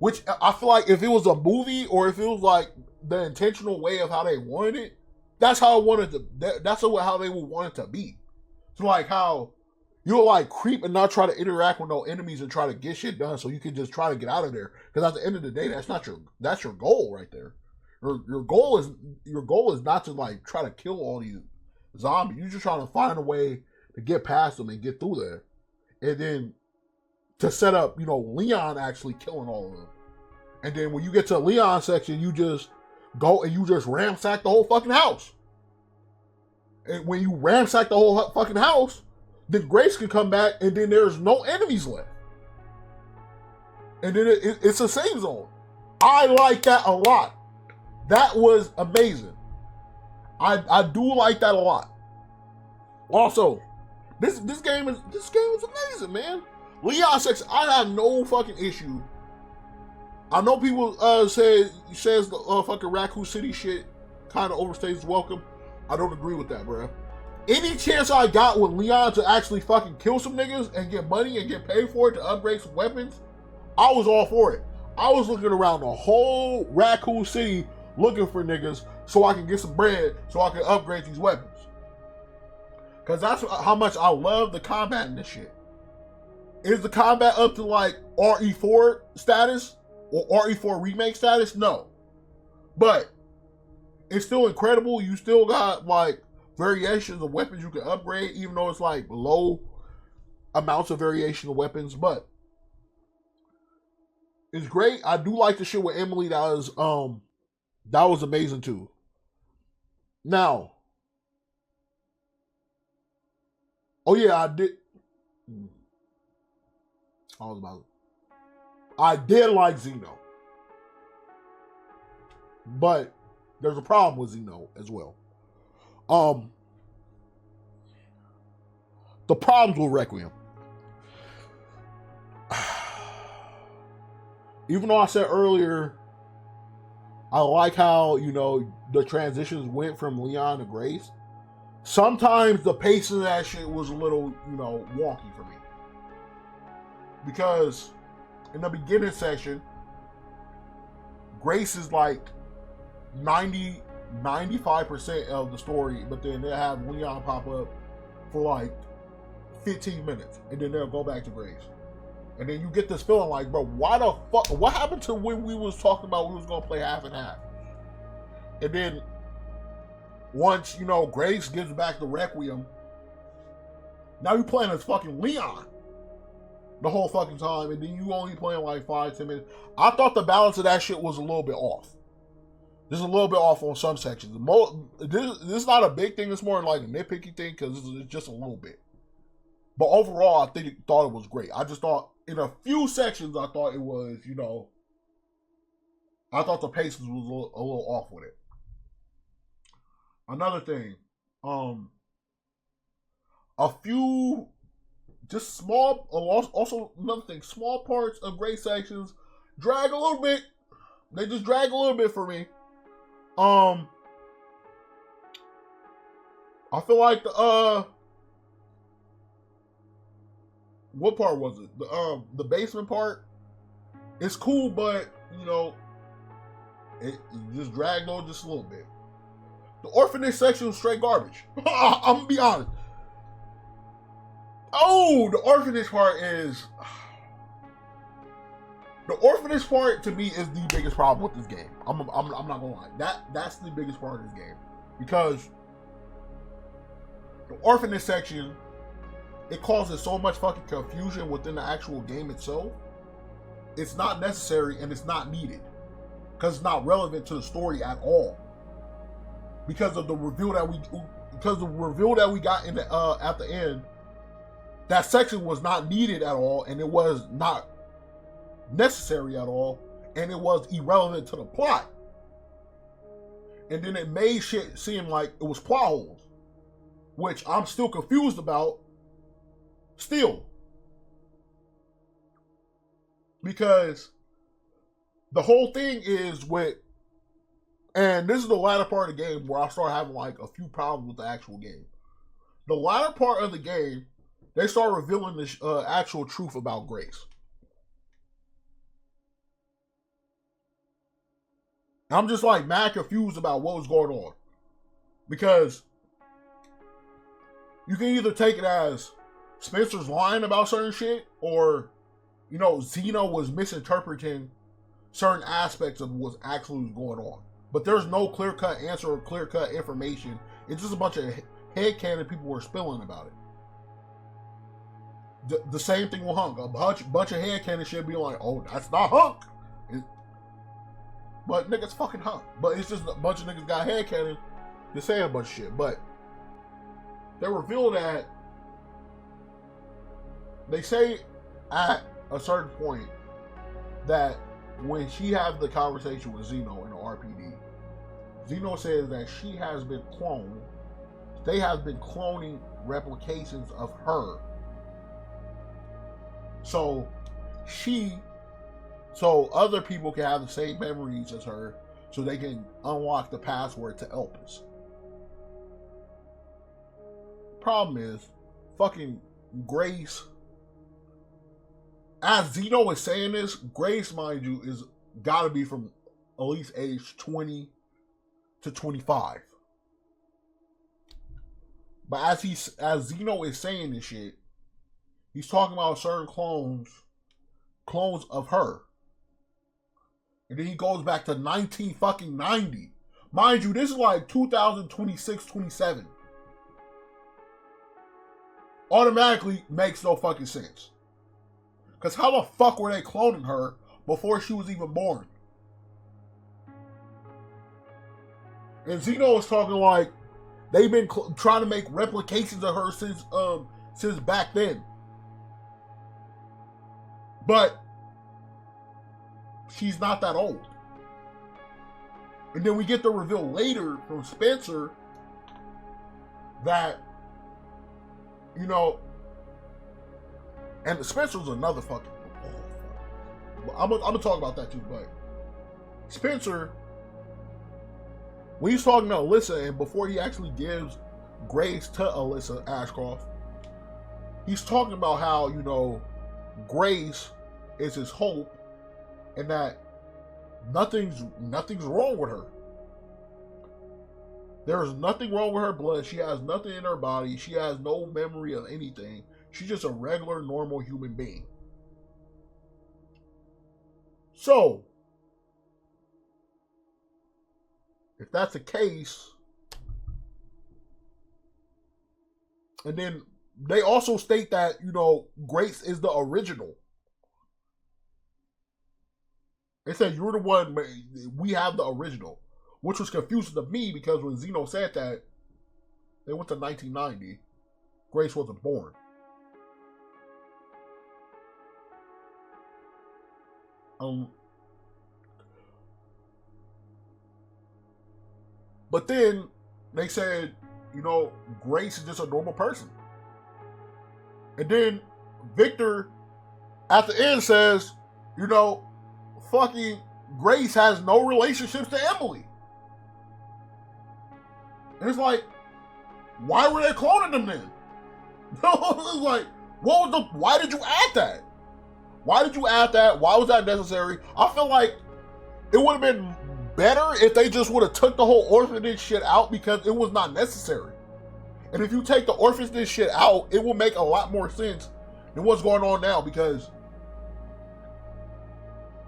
Which I feel like if it was a movie, or if it was like the intentional way of how they wanted it, that's how I wanted to. That's how they would want it to be. So like how you'll like creep and not try to interact with no enemies and try to get shit done, so you can just try to get out of there. Because at the end of the day, that's your goal right there. Your goal is not to like try to kill all these zombies. You're just trying to find a way to get past them and get through there, and then to set up, Leon actually killing all of them. And then when you get to the Leon section, you just go and you just ransack the whole fucking house. And when you ransack the whole fucking house, then Grace can come back, and then there's no enemies left. And then it's a save zone. I like that a lot. That was amazing. I do like that a lot. Also, this game is amazing, man. Leon section, I have no fucking issue. I know people says the fucking Raccoon City shit kind of overstays its welcome. I don't agree with that, bro. Any chance I got with Leon to actually fucking kill some niggas and get money and get paid for it to upgrade some weapons, I was all for it. I was looking around the whole Raccoon City looking for niggas so I can get some bread so I can upgrade these weapons. Because that's how much I love the combat in this shit. Is the combat up to like RE4 status or RE4 remake status? No. But it's still incredible. You still got like variations of weapons you can upgrade, even though it's like low amounts of variation of weapons. But is great. I do like the shit with Emily. That was amazing too. Now, oh yeah, I did. I was about. I did like Xeno, but there's a problem with Xeno as well. Um, the problems with Requiem. Even though I said earlier, I like how, the transitions went from Leon to Grace. Sometimes the pace of that shit was a little, wonky for me. Because in the beginning section, Grace is like 95% of the story, but then they'll have Leon pop up for like 15 minutes, and then they'll go back to Grace. And then you get this feeling like, bro, why the fuck? What happened to when we was talking about we was gonna play half and half? And then once Grace gives back the Requiem, now you playing as fucking Leon the whole fucking time, and then you only playing like 5-10 minutes. I thought the balance of that shit was a little bit off. Just a little bit off on some sections. This is not a big thing. It's more like a nitpicky thing because it's just a little bit. But overall, I thought it was great. I just thought in a few sections, I thought it was, I thought the pace was a little off with it. Another thing, a few just small, also another thing, small parts of great sections drag a little bit. They just drag a little bit for me. I feel like what part was it? The basement part. It's cool, but it just dragged on just a little bit. The orphanage section was straight garbage. I'm gonna be honest. Oh, the orphanage part is. The orphanage part to me is the biggest problem with this game. I'm not gonna lie. That's the biggest part of this game because the orphanage section, it causes so much fucking confusion within the actual game itself. It's not necessary and it's not needed because it's not relevant to the story at all. Because of the reveal that we got in the at the end, that section was not needed at all, and it was not necessary at all, and it was irrelevant to the plot. And then it made shit seem like it was plot holes, which I'm still confused about. Still. Because the whole thing is with, and this is the latter part of the game where I start having like a few problems with the actual game. The latter part of the game, they start revealing the actual truth about Grace. I'm just like mad confused about what was going on. Because you can either take it as Spencer's lying about certain shit, or, Xeno was misinterpreting certain aspects of what's actually going on. But there's no clear-cut answer or clear-cut information. It's just a bunch of headcanon people were spilling about it. The same thing with Hunk. A bunch of headcanon shit be like, oh, that's not Hunk. But niggas fucking Hunk. But it's just a bunch of niggas got headcanon to say a bunch of shit. But they reveal that they say at a certain point that when she has the conversation with Xeno in the RPD, Xeno says that she has been cloned. They have been cloning replications of her. So other people can have the same memories as her, so they can unlock the password to Elpis. Problem is, fucking Grace, as Xeno is saying this, Grace, mind you, is gotta be from at least age 20 to 25. But as Xeno is saying this shit, he's talking about certain clones of her. And then he goes back to 1990. Mind you, this is like 2026, 27. Automatically makes no fucking sense. Because how the fuck were they cloning her before she was even born. And Zeno is talking like they've been trying to make replications of her since back then. But she's not that old. And then we get the reveal later from Spencer that, you know, and Spencer's another fucking. I'm gonna talk about that too, but Spencer, when he's talking to Alyssa, and before he actually gives Grace to Alyssa Ashcroft, he's talking about how, you know, Grace is his hope, and that nothing's wrong with her. There is nothing wrong with her blood. She has nothing in her body. She has no memory of anything. She's just a regular, normal human being. So, if that's the case, and then they also state that, you know, Grace is the original. They said, you're the one, we have the original. Which was confusing to me because when Zeno said that, they went to 1990. Grace wasn't born. But then they said, you know, Grace is just a normal person. And then Victor at the end says, you know, fucking Grace has no relationships to Emily. And it's like, why were they cloning them then? It's like, why did you add that? Why did you add that? Why was that necessary? I feel like it would have been better if they just would have took the whole orphanage shit out because it was not necessary. And if you take the orphanage shit out, it will make a lot more sense than what's going on now, because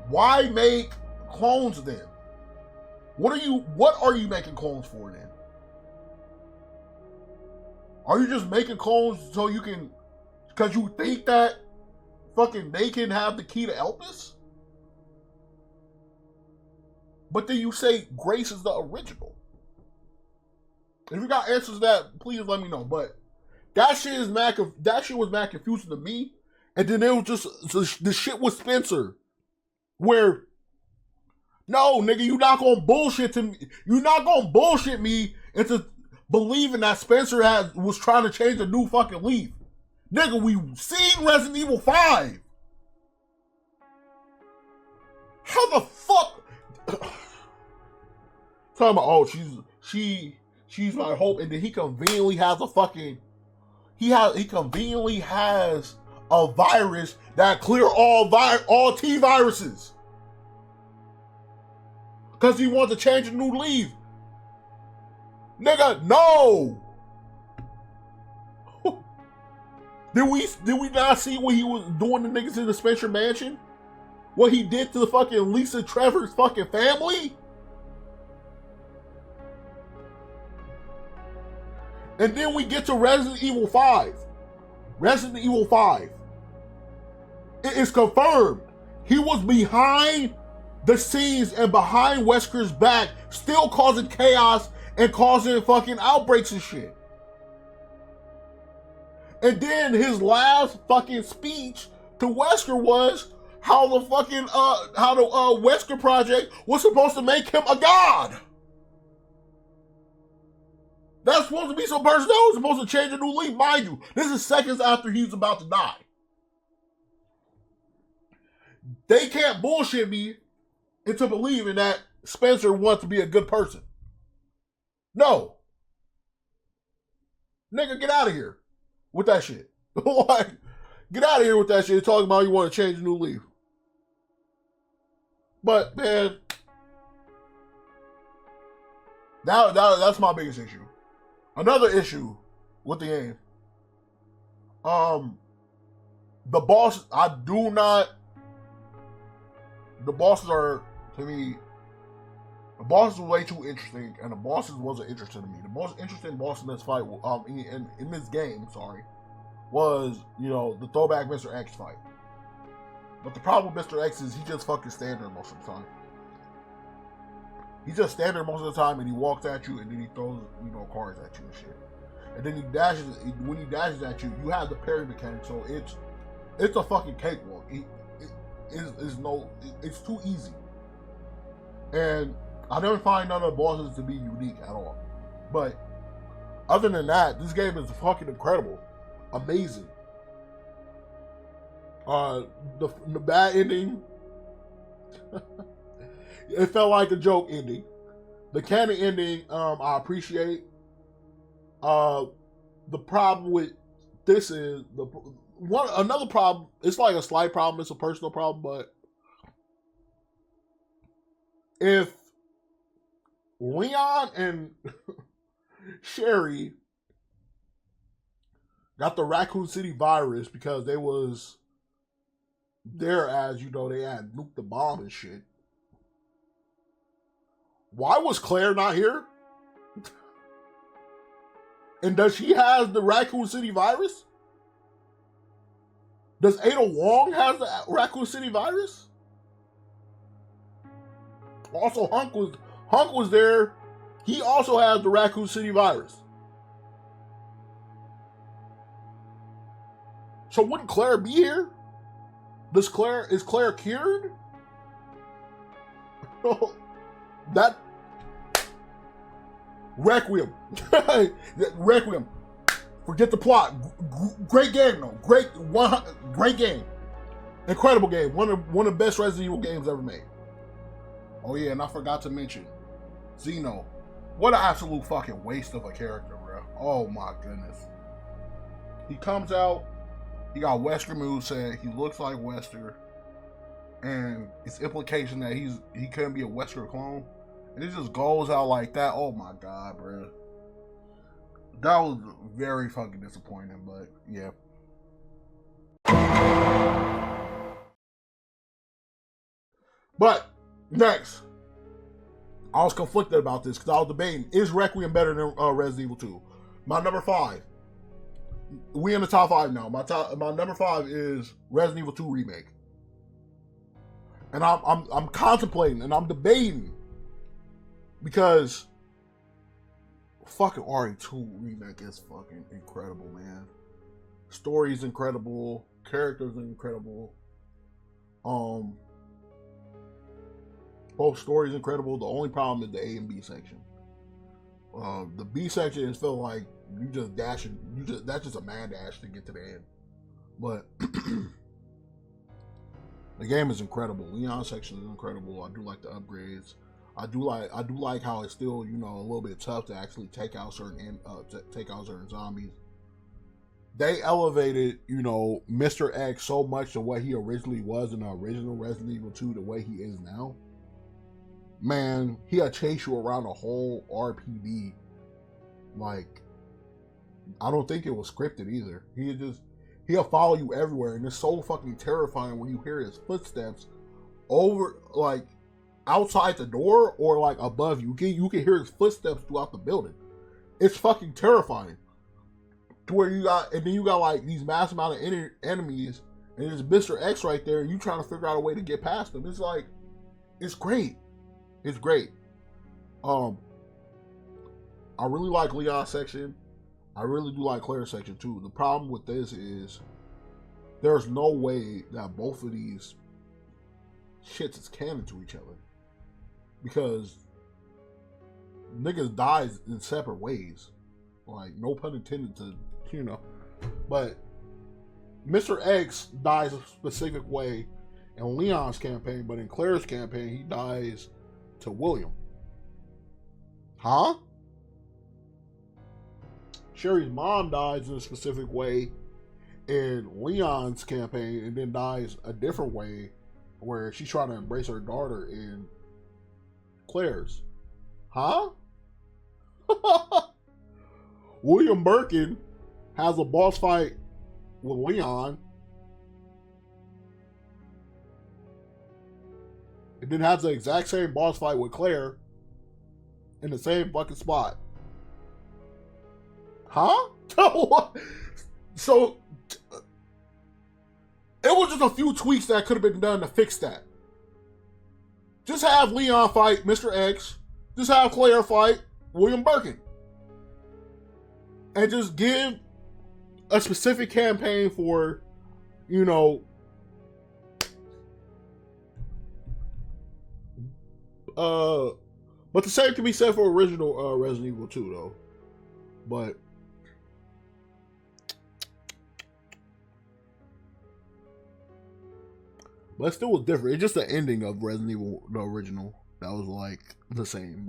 why make clones then? What are you making clones for then? Are you just making clones so you can, because you think that fucking they can have the key to Elpis? But then you say Grace is the original. If you got answers to that, please let me know. But that shit was mad confusing to me. And then it was just the shit with Spencer, where, no, nigga, you not gonna bullshit to me. You not gonna bullshit me into believing that Spencer was trying to change a new fucking leaf. Nigga, we seen Resident Evil 5. How the fuck? Talking about, oh, she's my hope, and then he conveniently has a fucking, he conveniently has a virus that clear all T viruses. Because he wants to change a new leaf. Nigga, no! Did we not see what he was doing to niggas in the Spencer Mansion? What he did to the fucking Lisa Trevor's fucking family? And then we get to Resident Evil 5. Resident Evil 5. It is confirmed. He was behind the scenes and behind Wesker's back, still causing chaos and causing fucking outbreaks and shit. And then his last fucking speech to Wesker was how the fucking Wesker project was supposed to make him a god. That's supposed to be some person that was supposed to change a new leaf, mind you. This is seconds after he's about to die. They can't bullshit me into believing that Spencer wants to be a good person. No. Nigga, get out of here with that shit. Like, get out of here with that shit talking about you want to change a new leaf. But, man, that's my biggest issue. Another issue with the game. The boss, the bosses are, to me, the bosses were way too interesting, and the bosses wasn't interesting to me. The most interesting boss in this fight, in this game, was, you know, the throwback Mr. X fight. But the problem with Mr. X is he just fucking standard most of the time. He's just standard most of the time, and he walks at you, and then he throws, cards at you and shit. And then he dashes. When he dashes at you, you have the parry mechanic, so it's a fucking cakewalk. It's too easy. And I never find none of the bosses to be unique at all. But other than that, this game is fucking incredible, amazing. The bad ending. It felt like a joke ending. The canon ending, I appreciate. The problem with this is another problem. It's like a slight problem. It's a personal problem, but if Leon and Sherry got the Raccoon City virus because they was there as they had nuked the bomb and shit. Why was Claire not here? And does she have the Raccoon City virus? Does Ada Wong have the Raccoon City virus? Also, Hunk was there. He also has the Raccoon City virus. So wouldn't Claire be here? Is Claire cured? That Requiem. Requiem. Forget the plot. Great game though. Great game. Incredible game. One of the best Resident Evil games ever made. Oh yeah, and I forgot to mention Xeno. What an absolute fucking waste of a character, bro. Oh my goodness. He comes out, he got Wesker moveset, he looks like Wesker, and it's implication that he couldn't be a Wesker clone. And it just goes out like that. Oh my god, bro. That was very fucking disappointing, but yeah. But next, I was conflicted about this because I was debating, is Requiem better than Resident Evil 2? My number 5. We in the top 5 now. My number 5 is Resident Evil 2 remake. And I'm contemplating and I'm debating because fucking RE2 remake is fucking incredible, man. Story's incredible, characters are incredible. Both stories incredible. The only problem is the A and B section. The B section is feel like you just dashing. That's just a mad dash to get to the end. But the game is incredible. Leon section is incredible. I do like the upgrades. I do like how it's still a little bit tough to actually take out certain zombies. They elevated Mr. X so much to what he originally was in the original Resident Evil 2 to what he is now. Man, he'll chase you around the whole RPD. Like, I don't think it was scripted either. He'll follow you everywhere, and it's so fucking terrifying when you hear his footsteps over, like, outside the door or like above you. You can hear his footsteps throughout the building. It's fucking terrifying. To where you got like these mass amount of enemies, and there's Mr. X right there, and you trying to figure out a way to get past them. It's like, it's great. It's great. I really like Leon's section. I really do like Claire's section too. The problem with this is there's no way that both of these shits is canon to each other. Because niggas dies in separate ways. Like, no pun intended to, But Mr. X dies a specific way in Leon's campaign, but in Claire's campaign, he dies to William. Huh? Sherry's mom dies in a specific way in Leon's campaign and then dies a different way where she's trying to embrace her daughter in Claire's. Huh? William Birkin has a boss fight with Leon and then has the exact same boss fight with Claire in the same fucking spot. Huh? So It was just a few tweaks that could have been done to fix that. Just have Leon fight Mr. X. Just have Claire fight William Birkin. And just give a specific campaign for, but the same can be said for original Resident Evil 2, though. But it still was different. It's just the ending of Resident Evil, the original, that was like the same.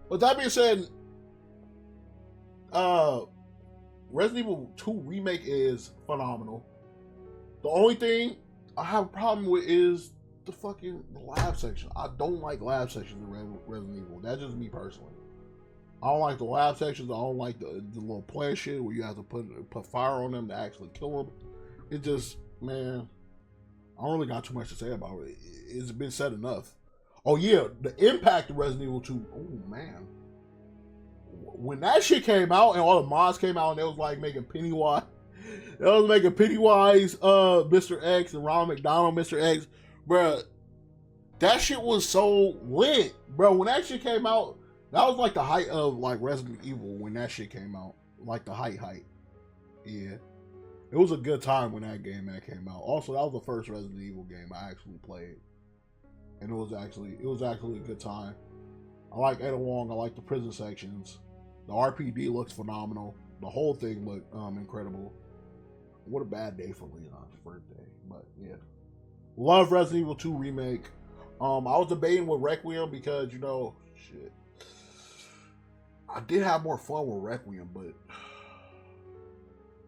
But that being said, Resident Evil 2 remake is phenomenal. The only thing I have a problem with is the lab section. I don't like lab sections in Resident Evil. That's just me personally. I don't like the lab sections. I don't like the little plant shit where you have to put fire on them to actually kill them. It just, man, I don't really got too much to say about it. It's been said enough. Oh yeah, the impact of Resident Evil 2. Oh man, when that shit came out and all the mods came out and they was like making Pennywise, Mr. X and Ronald McDonald Mr. X, bruh. That shit was so lit, bro. When that shit came out, that was like the height of like Resident Evil when that shit came out, like the height. Yeah. It was a good time when that came out. Also, that was the first Resident Evil game I actually played, and it was actually a good time. I like Ada Wong. I like the prison sections. The RPD looks phenomenal. The whole thing looked incredible. What a bad day for Leon's birthday, but yeah, love Resident Evil 2 remake. I was debating with Requiem because shit, I did have more fun with Requiem, but I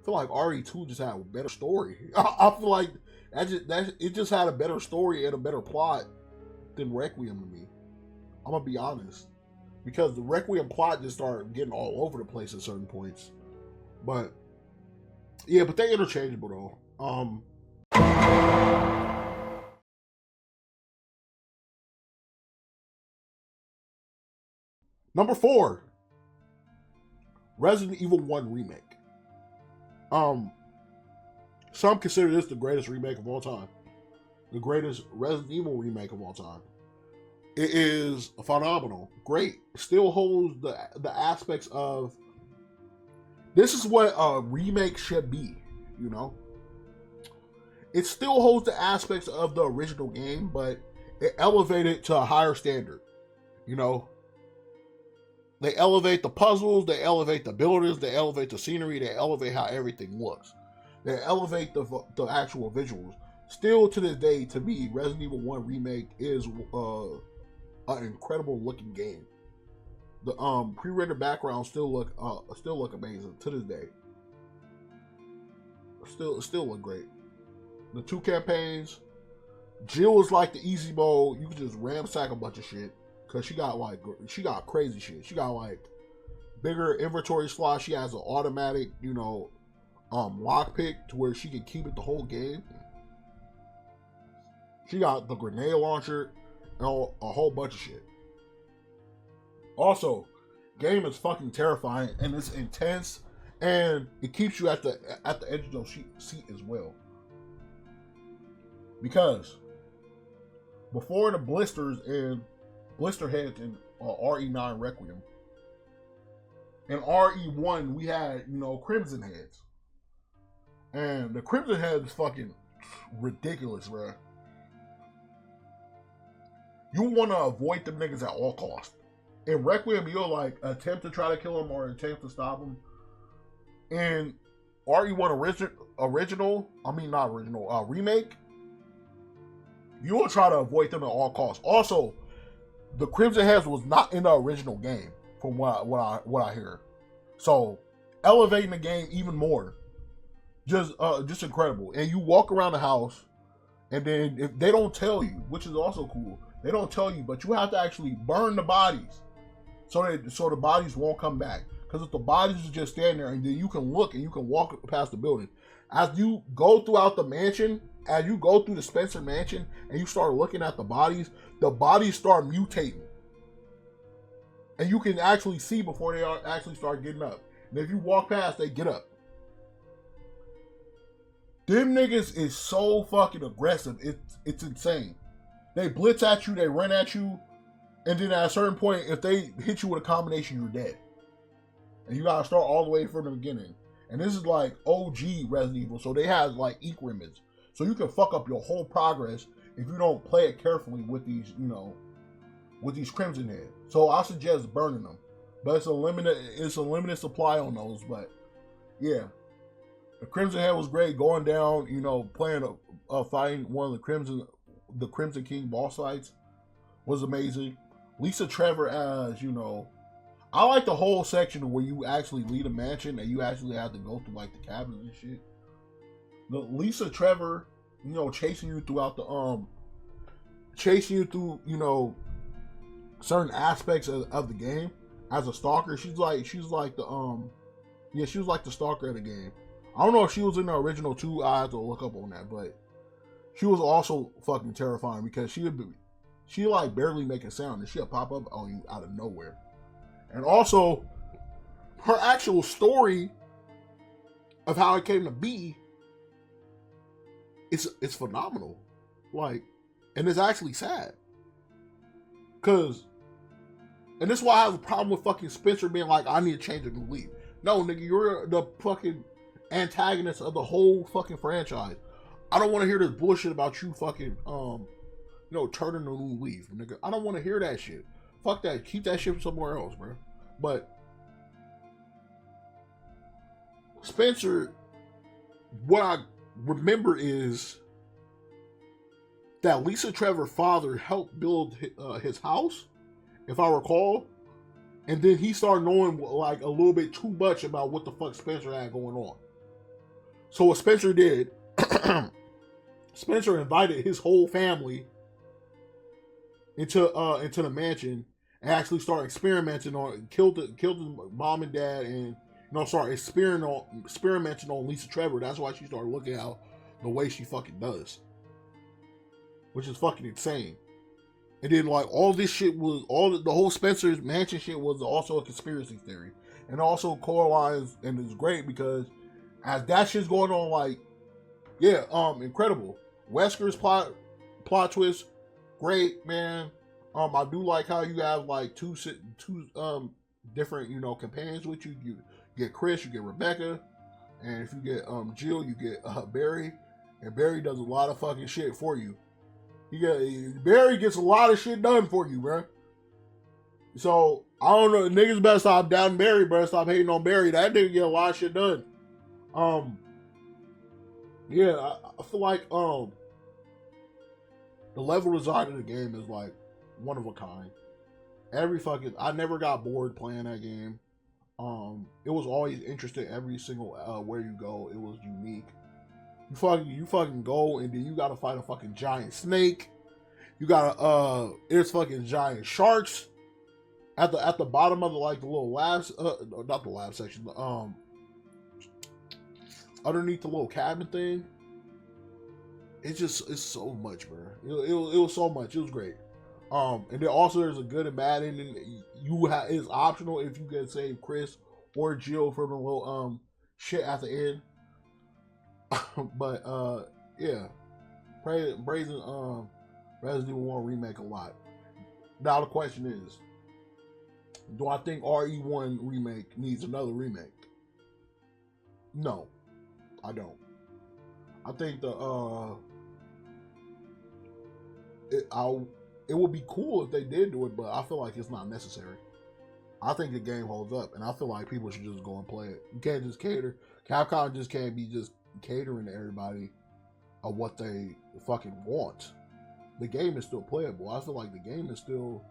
feel like RE2 just had a better story. I feel like it just had a better story and a better plot than Requiem to me. I'm gonna be honest, because the Requiem plot just started getting all over the place at certain points. But yeah, but they're interchangeable though. Number 4, Resident Evil 1 remake. Some consider this the greatest remake of all time. The greatest Resident Evil remake of all time. It is phenomenal. Great. Still holds the aspects of, this is what a remake should be, It still holds the aspects of the original game, but it elevated to a higher standard, They elevate the puzzles, they elevate the buildings, they elevate the scenery, they elevate how everything looks. They elevate the actual visuals. Still to this day, to me, Resident Evil 1 Remake is an incredible looking game. The pre-rendered backgrounds still look amazing to this day. Still look great. The 2 campaigns, Jill is like the easy mode. You can just ramsack a bunch of shit. Cause she got crazy shit. She got like bigger inventory slots. She has an automatic, lockpick to where she can keep it the whole game. She got the grenade launcher and a whole bunch of shit. Also, game is fucking terrifying and it's intense and it keeps you at the edge of the seat as well. Because before the blisters and blister heads in RE9 Requiem. In RE1, we had, Crimson Heads. And the Crimson Head is fucking ridiculous, bro. You want to avoid them niggas at all costs. In Requiem, you'll like attempt to try to kill them or attempt to stop them. In RE1 remake, you will try to avoid them at all costs. Also, the Crimson Heads was not in the original game, from what I hear. So, elevating the game even more, just incredible. And you walk around the house, and then if they don't tell you, which is also cool, they don't tell you, but you have to actually burn the bodies, so the bodies won't come back. Because if the bodies are just standing there, and then you can look and you can walk past the building, as you go throughout the mansion, as you go through the Spencer mansion, and you start looking at the bodies start mutating. And you can actually see before they actually start getting up. And if you walk past, they get up. Them niggas is so fucking aggressive. It's insane. They blitz at you, they run at you, and then at a certain point, if they hit you with a combination, you're dead. And you gotta start all the way from the beginning. And this is like OG Resident Evil, so they have like increments. So you can fuck up your whole progress if you don't play it carefully with these, with these Crimson Head. So I suggest burning them. But it's a limited supply on those. But yeah. The Crimson Head was great going down, playing fighting one of the Crimson King boss fights was amazing. Lisa Trevor as, I like the whole section where you actually lead a mansion and you actually have to go through like the cabins and shit. The Lisa Trevor, chasing you throughout the certain aspects of the game as a stalker. She was like the stalker of the game. I don't know if she was in the original 2. I have to look up on that, but she was also fucking terrifying because she like barely make a sound and she'll pop up on you out of nowhere. And also, her actual story of how it came to be, it's phenomenal. Like, and it's actually sad. And this is why I have a problem with fucking Spencer being like, I need to change a new leaf. No, nigga, you're the fucking antagonist of the whole fucking franchise. I don't want to hear this bullshit about you fucking, turning a new leaf, nigga. I don't want to hear that shit. Fuck that. Keep that shit somewhere else, bro. But Spencer, what I remember is that Lisa Trevor's father helped build his house, if I recall, and then he started knowing like a little bit too much about what the fuck Spencer had going on. So what Spencer did, Spencer invited his whole family into the mansion and actually started experimenting on killed his mom and dad and experimenting on Lisa Trevor. That's why she started looking out the way she fucking does, which is fucking insane. And then like all this shit was the whole Spencer's mansion shit was also a conspiracy theory, and also correlates, and it's great because as that shit's going on, like incredible. Wesker's plot twist, great, man. I do like how you have like two different companions with you. You get Chris, you get Rebecca, and if you get Jill, you get Barry, and Barry does a lot of fucking shit for you. Barry gets a lot of shit done for you, bro. So I don't know, niggas better stop doubting Barry, bro. Stop hating on Barry. That nigga get a lot of shit done. I feel like the level design of the game is like one of a kind. I never got bored playing that game. It was always interesting. Every single where you go, it was unique. You fucking go and then you gotta fight a fucking giant snake. You gotta there's fucking giant sharks at the bottom of the little labs, not the lab section, underneath the little cabin thing. It's so much, bro. It was so much. It was great. And then also there's a good and bad ending. It's optional if you can save Chris or Jill from the little shit at the end. But praising Resident Evil 1 remake a lot. Now the question is, do I think RE1 remake needs another remake? No, I don't. I think it would be cool if they did do it, but I feel like it's not necessary. I think the game holds up, and I feel like people should just go and play it. You can't just cater. Capcom just can't be just catering to everybody of what they fucking want. The game is still playable. I feel like the game is still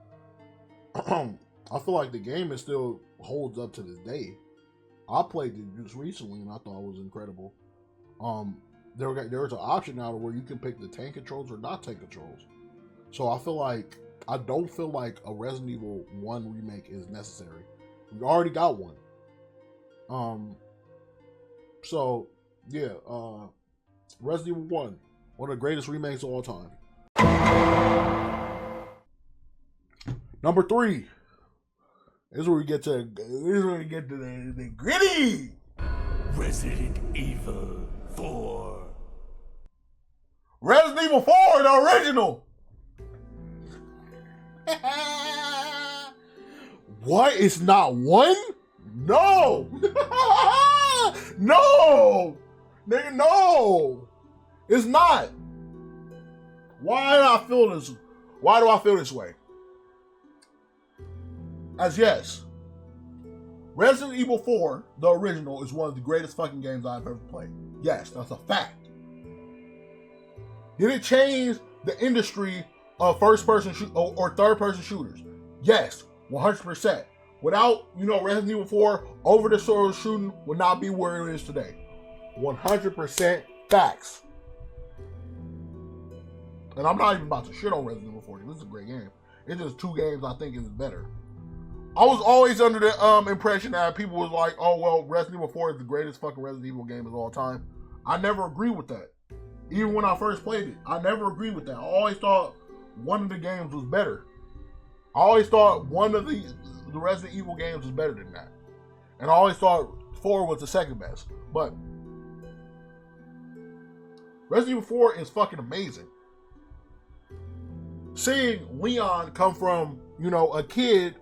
holds up to this day. I played it just recently and I thought it was incredible. There's an option now where you can pick the tank controls or not tank controls. So I don't feel like a Resident Evil 1 remake is necessary. We already got one. So yeah, Resident Evil 1, one of the greatest remakes of all time. Number 3. This is where we get to the gritty.
Resident Evil 4.
Evil 4, the original. What? It's not one? No. No. Nigga, no. It's not. Why do I feel this? Why do I feel this way? As yes, Resident Evil 4, the original, is one of the greatest fucking games I've ever played. Yes, that's a fact. Did it change the industry of first-person or third-person shooters? Yes, 100%. Without, Resident Evil 4, over-the-shoulder shooting would not be where it is today. 100% facts. And I'm not even about to shit on Resident Evil 4. This is a great game. It's just two games I think is better. I was always under the impression that people was like, oh, well, Resident Evil 4 is the greatest fucking Resident Evil game of all time. I never agreed with that. Even when I first played it, I never agreed with that. I always thought one of the games was better. I always thought one of the Resident Evil games was better than that. And I always thought 4 was the second best. But Resident Evil 4 is fucking amazing. Seeing Leon come from, a kid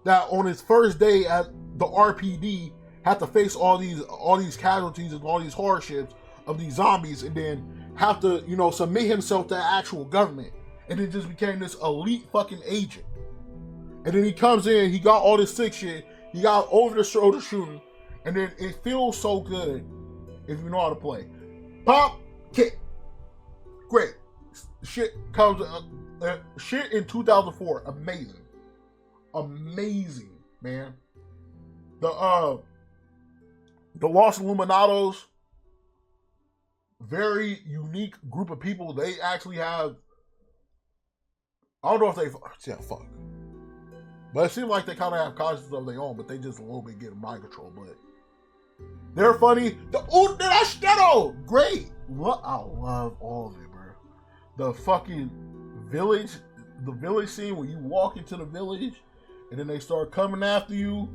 that on his first day at the RPD had to face all these casualties and all these hardships of these zombies, and then have to, submit himself to the actual government, and then just became this elite fucking agent. And then he comes in, he got all this sick shit, he got over the shoulder shooting, and then it feels so good if you know how to play. Pop, kick, great. Shit comes, shit in 2004, amazing, man. The Los Illuminados, very unique group of people. They actually have, I don't know if they, fuck. But it seems like they kind of have consciousness of their own, but they just a little bit get mind control. But they're funny. Great. What? I love all of it, bro. The fucking village, the village scene where you walk into the village and then they start coming after you,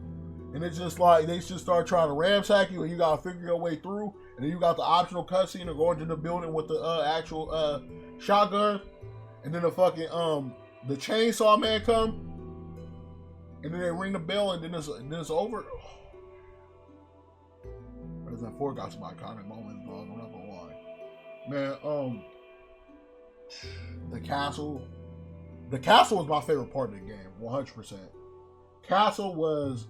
and it's just like they just start trying to ransack you, and you gotta figure your way through. And then you got the optional cutscene of going to the building with the actual shotgun, and then the fucking the chainsaw man come, and then they ring the bell, and then it's over. Resident 4 got some iconic moments, dog. I'm not gonna lie, man. The castle was my favorite part of the game, 100%. Castle was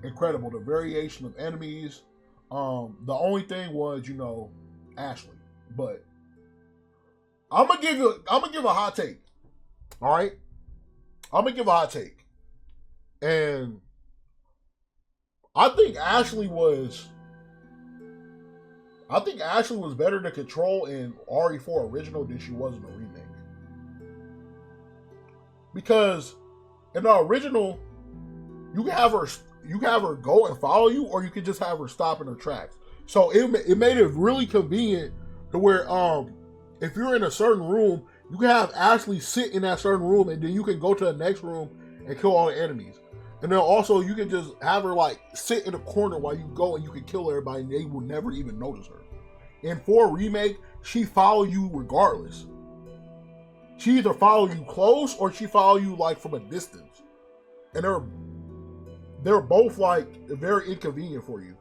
incredible. The variation of enemies. The only thing was, Ashley. But I'm gonna give a hot take. All right, I'm gonna give a hot take, and I think Ashley was better to control in RE4 original than she was in the remake. Because in the original, you can have her go and follow you, or you can just have her stop in her tracks. So it made it really convenient to where if you're in a certain room, you can have Ashley sit in that certain room, and then you can go to the next room and kill all the enemies. And then also you can just have her like sit in a corner while you go, and you can kill everybody, and they will never even notice her. In 4 remake, she follow you regardless. She either follow you close or she follow you like from a distance, and they're both like very inconvenient for you,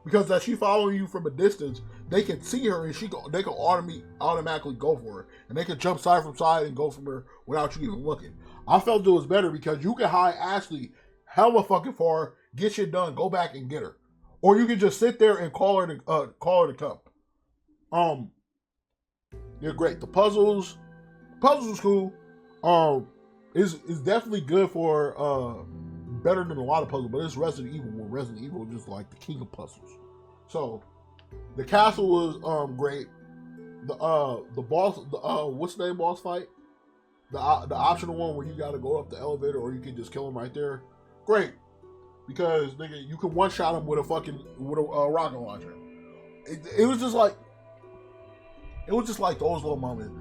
because as she following you from a distance, they can see her and they can automatically go for her, and they can jump side from side and go from her without you even looking. I felt it was better because you can hide Ashley hella fucking far, get shit done, go back and get her, or you can just sit there and call her to come. They're great. The puzzles was cool. Is definitely good for better than a lot of puzzles, but it's Resident Evil, where Resident Evil is just like the king of puzzles. So the castle was great. The boss, what's the name boss fight? The optional one where you got to go up the elevator, or you can just kill him right there. Great, because nigga, you can one shot him with a rocket launcher. It was just like those little moments.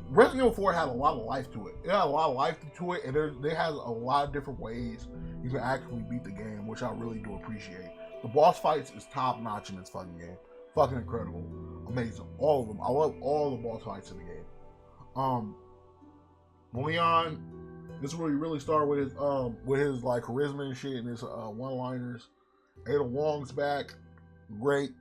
Resident Evil 4 had a lot of life to it. It had a lot of life to it, and they has a lot of different ways you can actually beat the game, which I really do appreciate. The boss fights is top notch in this fucking game. Fucking incredible. Amazing. All of them. I love all the boss fights in the game. Leon, this is where you really start with his like charisma and shit and his one-liners. Ada Wong's back. Great.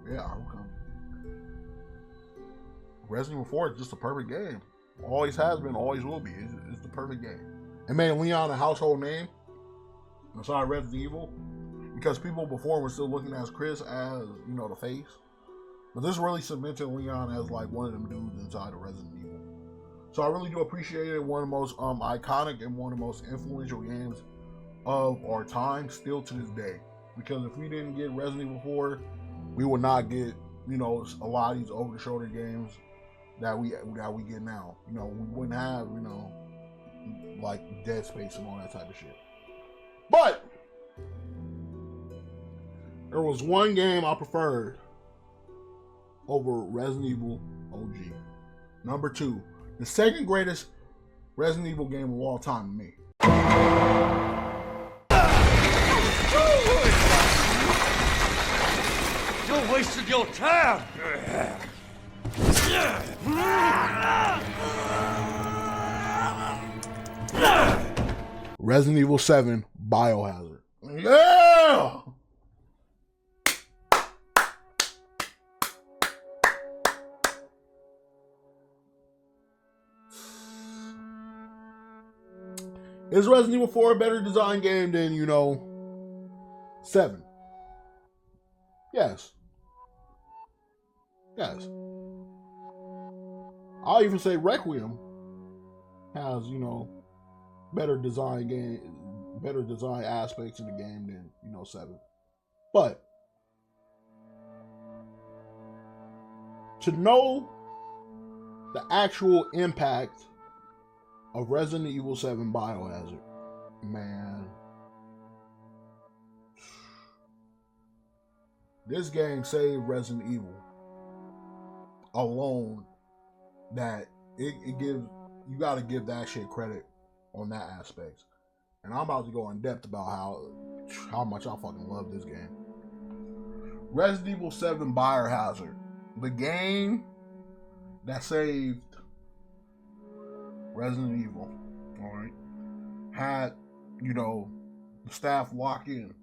Yeah, Resident Evil 4 is just a perfect game. Always has been, always will be. It's the perfect game. It made Leon a household name inside Resident Evil because people before were still looking at Chris as, you know, the face. But this really cemented Leon as like one of them dudes inside of Resident Evil. So I really do appreciate it. One of the most iconic and one of the most influential games of our time still to this day. Because if we didn't get Resident Evil 4, we would not get, you know, a lot of these over-the-shoulder games that we get now. You know, we wouldn't have, you know, like Dead Space and all that type of shit. But there was one game I preferred over Resident Evil OG. Number 2, the second greatest Resident Evil game of all time to me.
You wasted your time.
Resident Evil 7 Biohazard. Yeah! Is Resident Evil 4 a better design game than, you know, 7? Yes. Yes. I'll even say Requiem has, you know, better design aspects in the game than, you know, 7. But to know the actual impact of Resident Evil 7 Biohazard, man, this game saved Resident Evil alone. That it gives, you got to give that shit credit on that aspect. And I'm about to go in depth about how much I fucking love this game. Resident Evil 7 Biohazard, the game that saved Resident Evil, alright, had, you know, the staff lock in.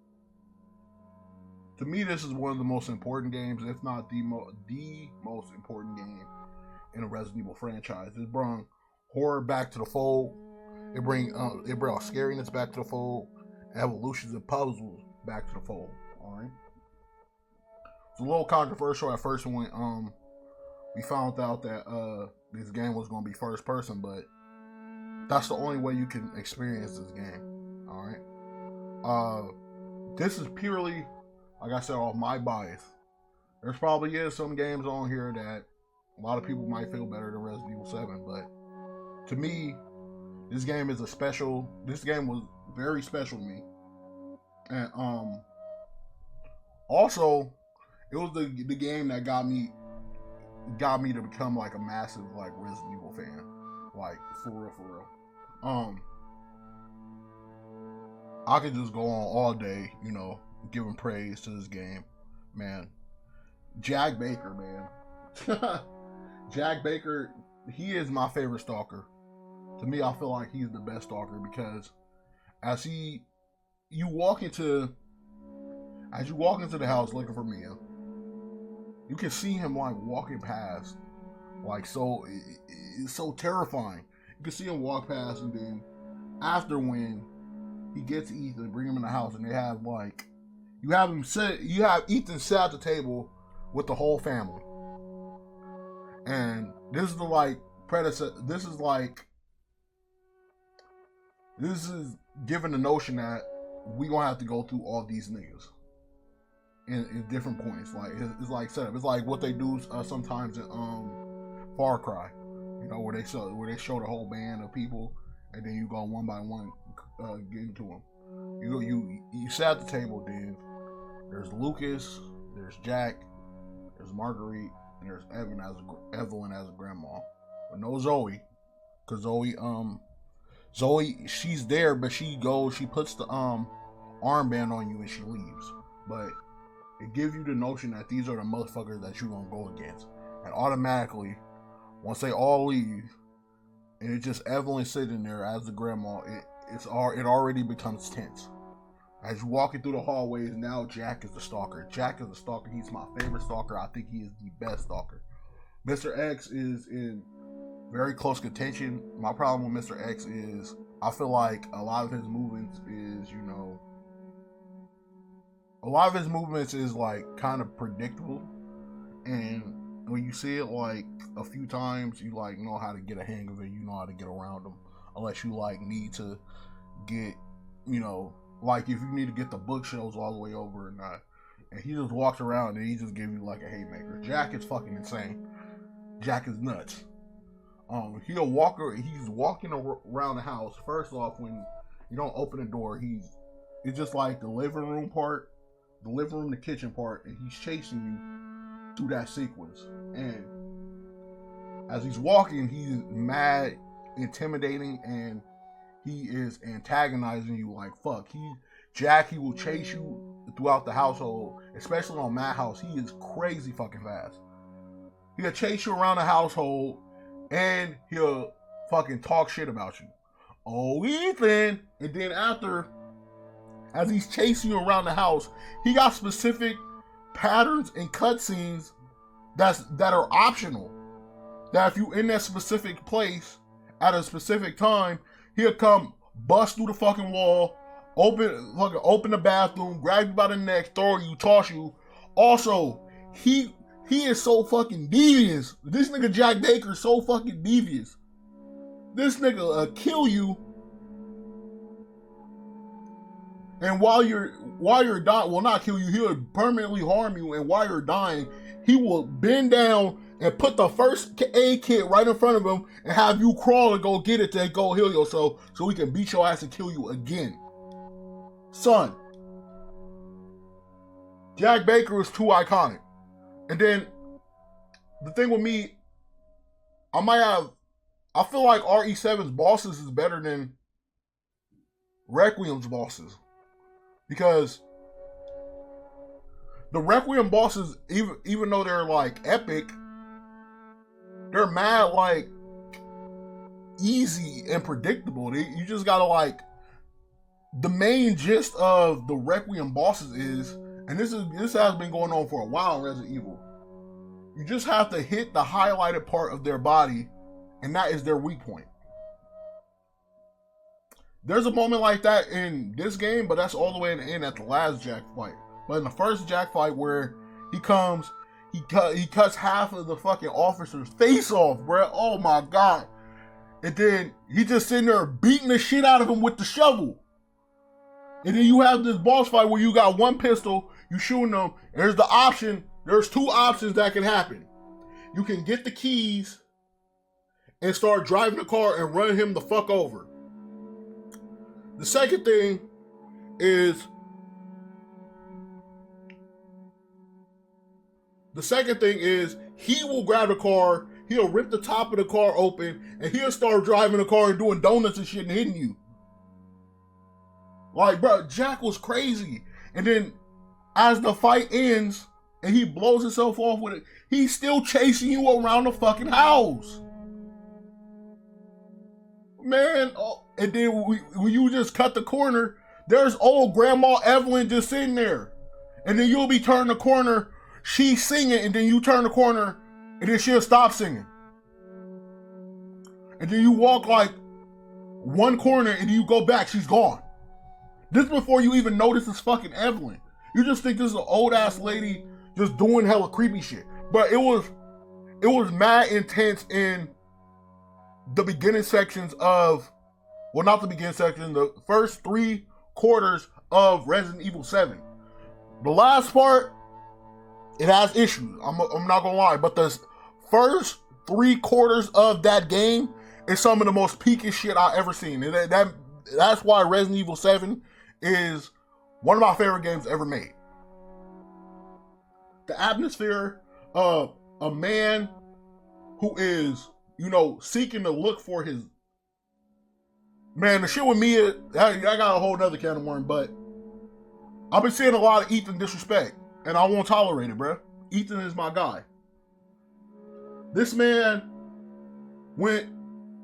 To me, this is one of the most important games, if not the most important game in a Resident Evil franchise. It brought horror back to the fold. It brought scariness back to the fold. Evolutions and puzzles back to the fold. Alright. It's a little controversial at first when we found out that this game was going to be first person, but that's the only way you can experience this game. Alright. This is purely, like I said, off my bias. There's probably some games on here that a lot of people might feel better than Resident Evil 7, but to me, this game was very special to me. And also, it was the game that got me to become like a massive like Resident Evil fan. Like for real. I could just go on all day, you know, giving praise to this game. Man. Jack Baker, man. Jack Baker, he is my favorite stalker. To me, I feel like he's the best stalker because as you walk into the house looking for Mia, you can see him like walking past, like so it's so terrifying. You can see him walk past, and then after when he gets Ethan, bring him in the house, and they have like you have Ethan sit at the table with the whole family. And this is the like predecessor. This is given the notion that we gonna have to go through all these niggas in different points. Like it's like setup. It's like what they do sometimes in Far Cry. You know, where they show the whole band of people, and then you go one by one get into them. You sat at the table, Dave. There's Lucas. There's Jack. There's Marguerite. And there's Evelyn as a grandma, but no Zoe, because Zoe Zoe, she's there, but she puts the armband on you and she leaves. But it gives you the notion that these are the motherfuckers that you're gonna go against. And automatically, once they all leave, and it's just Evelyn sitting there as the grandma, it already becomes tense. As you're walking through the hallways, now Jack is the stalker. Jack is the stalker. He's my favorite stalker. I think he is the best stalker. Mr. X is in very close contention. My problem with Mr. X is I feel like a lot of his movements is like kind of predictable. And when you see it like a few times, you like know how to get a hang of it. You know how to get around them. Unless you like need to get, like if you need to get the bookshelves all the way over or not. And he just walks around and he just gives you like a haymaker. Jack is fucking insane. Jack is nuts. He's walking around the house. First off, when you don't open the door, it's just like the living room, the kitchen part, and he's chasing you through that sequence. And as he's walking, he's mad, intimidating, and he is antagonizing you like fuck. He will chase you throughout the household, especially on my house. He is crazy fucking fast. He'll chase you around the household, and he'll fucking talk shit about you. Oh, Ethan! And then as he's chasing you around the house, he got specific patterns and cutscenes that are optional. That if you in that specific place at a specific time, he'll come bust through the fucking wall, open the bathroom, grab you by the neck, throw you, toss you. Also, he is so fucking devious. This nigga Jack Baker is so fucking devious. This nigga kill you, and while you're dying, well, not kill you, he'll permanently harm you. And while you're dying, he will bend down and put the first aid kit right in front of him and have you crawl and go get it to go heal yourself so he can beat your ass and kill you again. Son, Jack Baker is too iconic. And then the thing with me, I feel like RE7's bosses is better than Requiem's bosses. Because the Requiem bosses, even though they're like epic, they're mad like easy and predictable. You just gotta like, the main gist of the Requiem bosses is, and this has been going on for a while in Resident Evil, you just have to hit the highlighted part of their body, and that is their weak point. There's a moment like that in this game, but that's all the way in the end at the last Jack fight. But in the first Jack fight where he cuts half of the fucking officer's face off, bro. Oh my god. And then he just sitting there beating the shit out of him with the shovel. And then you have this boss fight where you got one pistol, you shooting them, and there's two options that can happen. You can get the keys and start driving the car and run him the fuck over. The second thing is he will grab the car, he'll rip the top of the car open, and he'll start driving the car and doing donuts and shit and hitting you. Like, bro, Jack was crazy. And then as the fight ends and he blows himself off with it, he's still chasing you around the fucking house. Man, and then when you just cut the corner, there's old Grandma Evelyn just sitting there. And then you'll be turning the corner, she's singing, and then you turn the corner, and then she'll stop singing. And then you walk like one corner, and then you go back, she's gone. This before you even notice it's fucking Evelyn. You just think this is an old ass lady just doing hella creepy shit. But it was mad intense in the beginning sections of, well, not the beginning section, the first 3 quarters of Resident Evil 7. The last part, it has issues. I'm not gonna lie, but the first 3 quarters of that game is some of the most peakiest shit I've ever seen. And that's why Resident Evil 7 is one of my favorite games ever made. The atmosphere of a man who is, seeking to look for Man, the shit with Mia, I got a whole nother can of worms, but I've been seeing a lot of Ethan disrespect, and I won't tolerate it, bruh. Ethan is my guy. This man went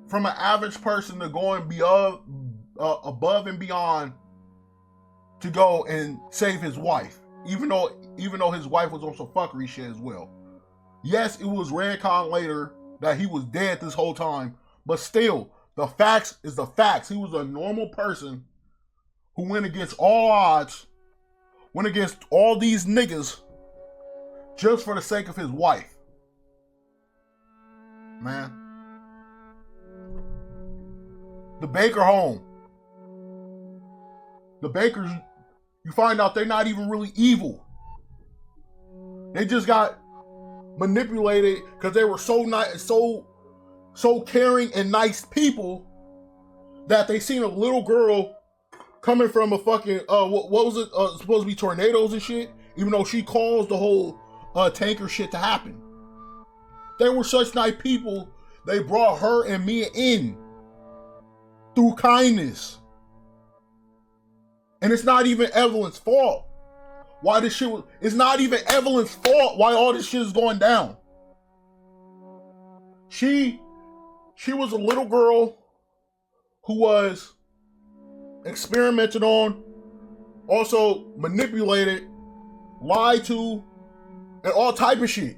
from an average person to going above and beyond to go and save his wife, even though his wife was on some fuckery shit as well. Yes, it was retconned later that he was dead this whole time, but still, the facts is the facts. He was a normal person who went against all odds, went against all these niggas just for the sake of his wife. Man. The Baker home. The Bakers, you find out they're not even really evil. They just got manipulated because they were so nice, so caring and nice people that they seen a little girl coming from a fucking what was it supposed to be tornadoes and shit, even though she caused the whole tanker shit to happen. They were such nice people, they brought her and Mia in through kindness. And it's not even Evelyn's fault why this shit was, it's not even Evelyn's fault why all this shit is going down. She was a little girl who was experimented on, also manipulated, lied to, and all type of shit.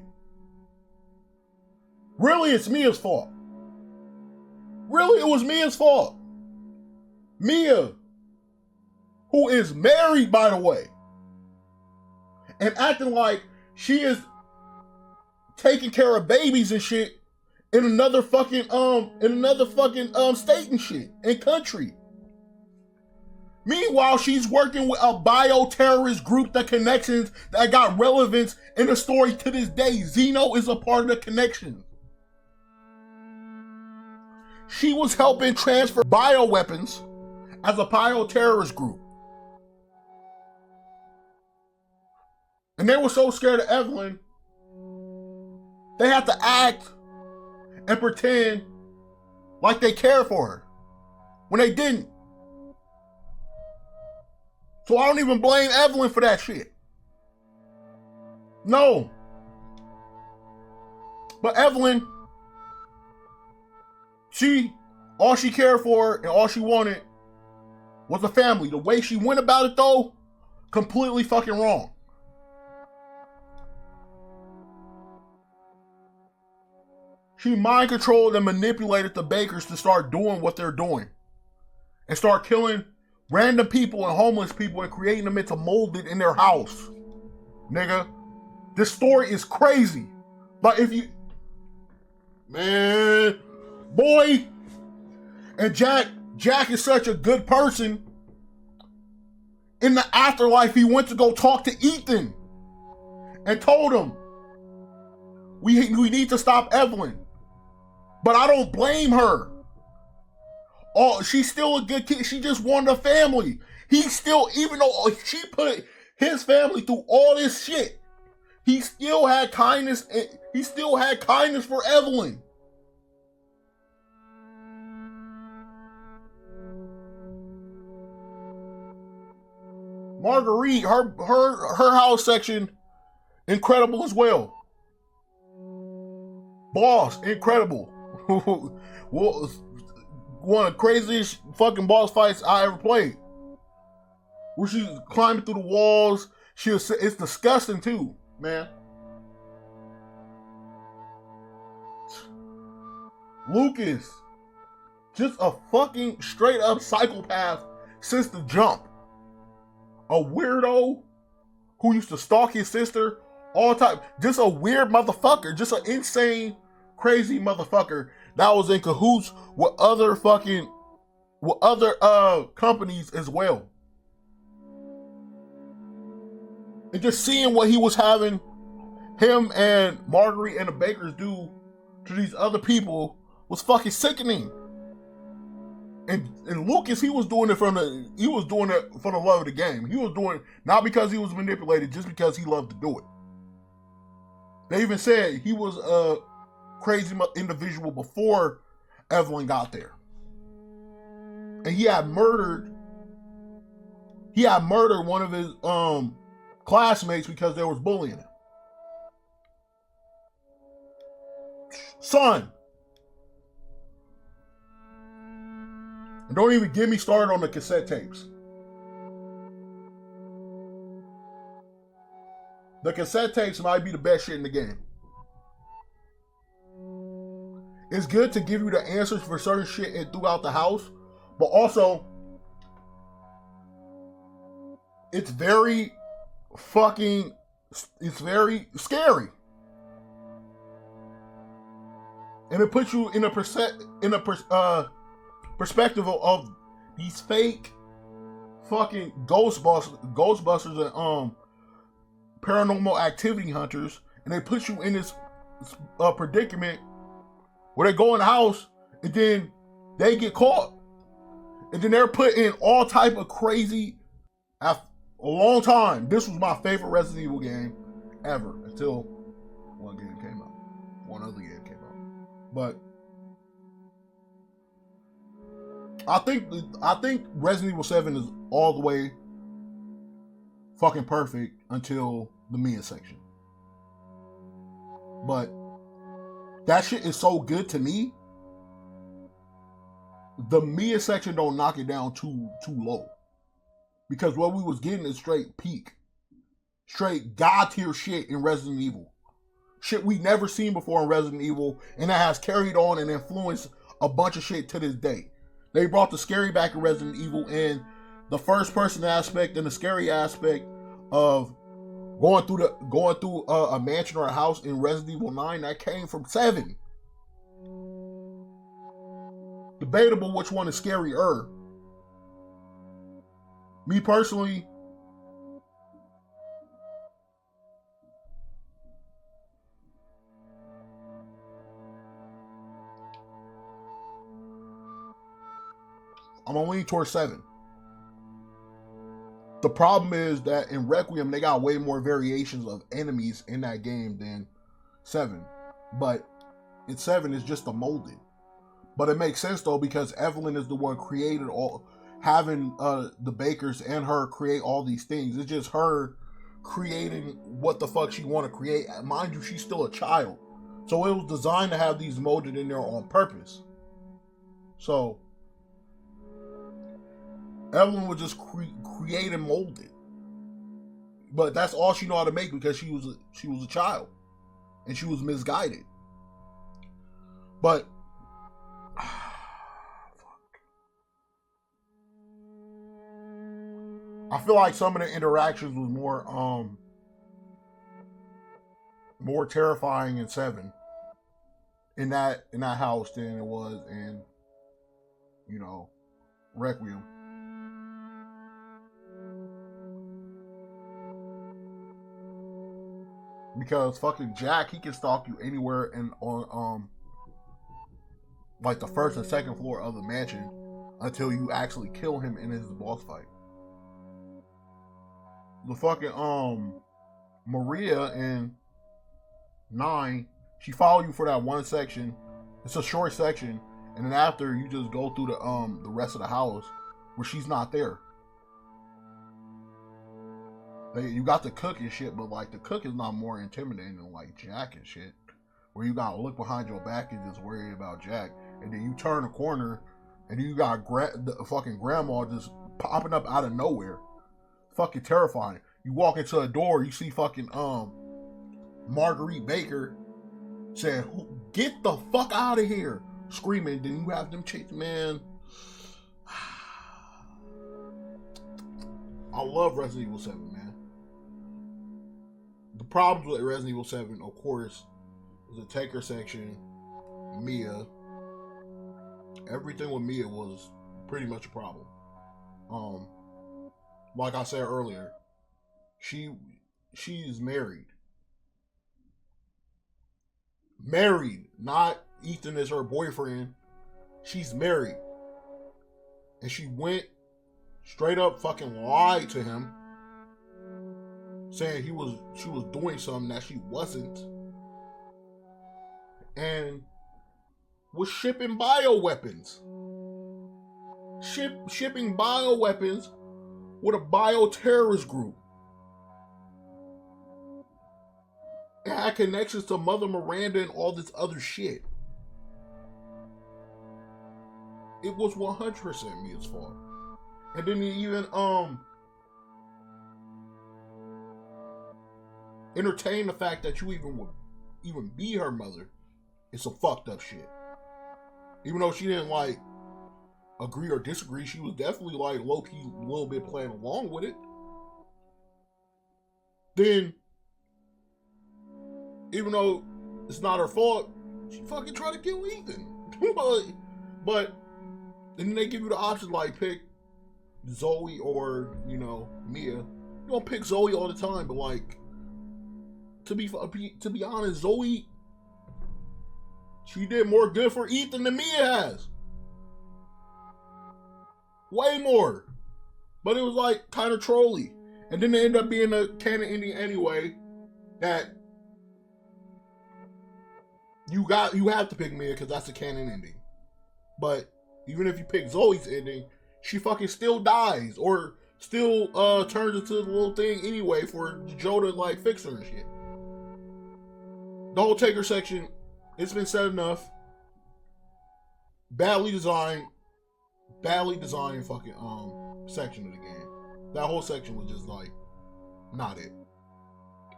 Really, it's Mia's fault. Really, it was Mia's fault. Mia, who is married, by the way, and acting like she is taking care of babies and shit in another fucking state and shit and country. Meanwhile, she's working with a bioterrorist group, the Connections, that got relevance in the story to this day. Zeno is a part of the Connections. She was helping transfer bioweapons as a bioterrorist group. And they were so scared of Evelyn, they had to act and pretend like they cared for her when they didn't. So I don't even blame Evelyn for that shit. No. But Evelyn, all she cared for and all she wanted was a family. The way she went about it, though, completely fucking wrong. She mind controlled and manipulated the Bakers to start doing what they're doing and start killing random people and homeless people and creating them into molded in their house. Nigga, this story is crazy. But if you, man, boy, and Jack is such a good person. In the afterlife, he went to go talk to Ethan and told him, we need to stop Evelyn. But I don't blame her. Oh, she's still a good kid. She just wanted a family. He still, even though she put his family through all this shit, he still had kindness. He still had kindness for Evelyn. Marguerite, her house section, incredible as well. Boss, incredible. One of the craziest fucking boss fights I ever played. Where she's climbing through the walls. It's disgusting too, man. Lucas, just a fucking straight up psychopath since the jump. A weirdo who used to stalk his sister all the time. Just a weird motherfucker. Just an insane, crazy motherfucker that was in cahoots with other companies as well. And just seeing what he was having him and Marguerite and the Bakers do to these other people was fucking sickening. And Lucas, he was doing it for the love of the game. He was doing it not because he was manipulated, just because he loved to do it. They even said he was a crazy individual before Evelyn got there. and he had murdered one of his classmates because they was bullying him. Son. And don't even get me started on the cassette tapes. The cassette tapes might be the best shit in the game. It's good to give you the answers for certain shit throughout the house, but also it's very scary. And it puts you in a perspective of these fake fucking Ghostbusters and paranormal activity hunters, and they put you in this predicament where they go in the house and then they get caught, and then they're put in all type of crazy. After a long time, this was my favorite Resident Evil game ever until one other game came out. But I think Resident Evil 7 is all the way fucking perfect until the Mia section. But that shit is so good to me. The Mia section don't knock it down too low. Because what we was getting is straight peak. Straight God tier shit in Resident Evil. Shit we never seen before in Resident Evil, and that has carried on and influenced a bunch of shit to this day. They brought the scary back in Resident Evil, and the first person aspect and the scary aspect of going through a mansion or a house in Resident Evil 9, that came from 7. Debatable which one is scarier. Me personally, I'm gonna lean towards 7. The problem is that in Requiem, they got way more variations of enemies in that game than 7. But in 7, it's just a molded. But it makes sense though, because Evelyn is the one created having the Bakers and her create all these things. It's just her creating what the fuck she want to create. Mind you, she's still a child. So it was designed to have these molded in there on purpose. So Evelyn would just create and mold it. But that's all she know how to make because she was a child. And she was misguided. But I feel like some of the interactions was more terrifying in 7 in that house than it was in, Requiem. Because fucking Jack, he can stalk you anywhere and on like the first and second floor of the mansion until you actually kill him in his boss fight. The fucking Maria in 9, she followed you for that one section. It's a short section, and then after you just go through the rest of the house where she's not there. You got the cook and shit, but like the cook is not more intimidating than like Jack and shit. Where you gotta look behind your back and just worry about Jack, and then you turn a corner and you got the fucking grandma just popping up out of nowhere. Fucking terrifying. You walk into a door, you see fucking Marguerite Baker saying, "Get the fuck out of here!" Screaming. Then you have them chase, man. I love Resident Evil 7, man. The problems with Resident Evil 7, of course, is the Taker section, Mia. Everything with Mia was pretty much a problem. Like I said earlier, she's married. Married, not Ethan is her boyfriend. She's married. And she went straight up fucking lied to him, saying she was doing something that she wasn't, and was shipping bioweapons. shipping bioweapons with a bioterrorist group. It had connections to Mother Miranda and all this other shit. It was 100% Mia's fault. And then even entertain the fact that you even would even be her mother is some fucked up shit. Even though she didn't like agree or disagree, she was definitely like low-key a little bit playing along with it. Then, even though it's not her fault, she fucking tried to kill Ethan. But then they give you the option like pick Zoe or, you know, Mia. You don't pick Zoe all the time, but like to be honest, Zoe, she did more good for Ethan than Mia has. Way more. But it was like kind of trolly. And then they end up being a canon ending anyway that you have to pick Mia because that's a canon ending. But even if you pick Zoe's ending, she fucking still dies or still turns into the little thing anyway for Joe to like fix her and shit. The whole Taker section, it's been said enough. Badly designed fucking section of the game. That whole section was just like not it.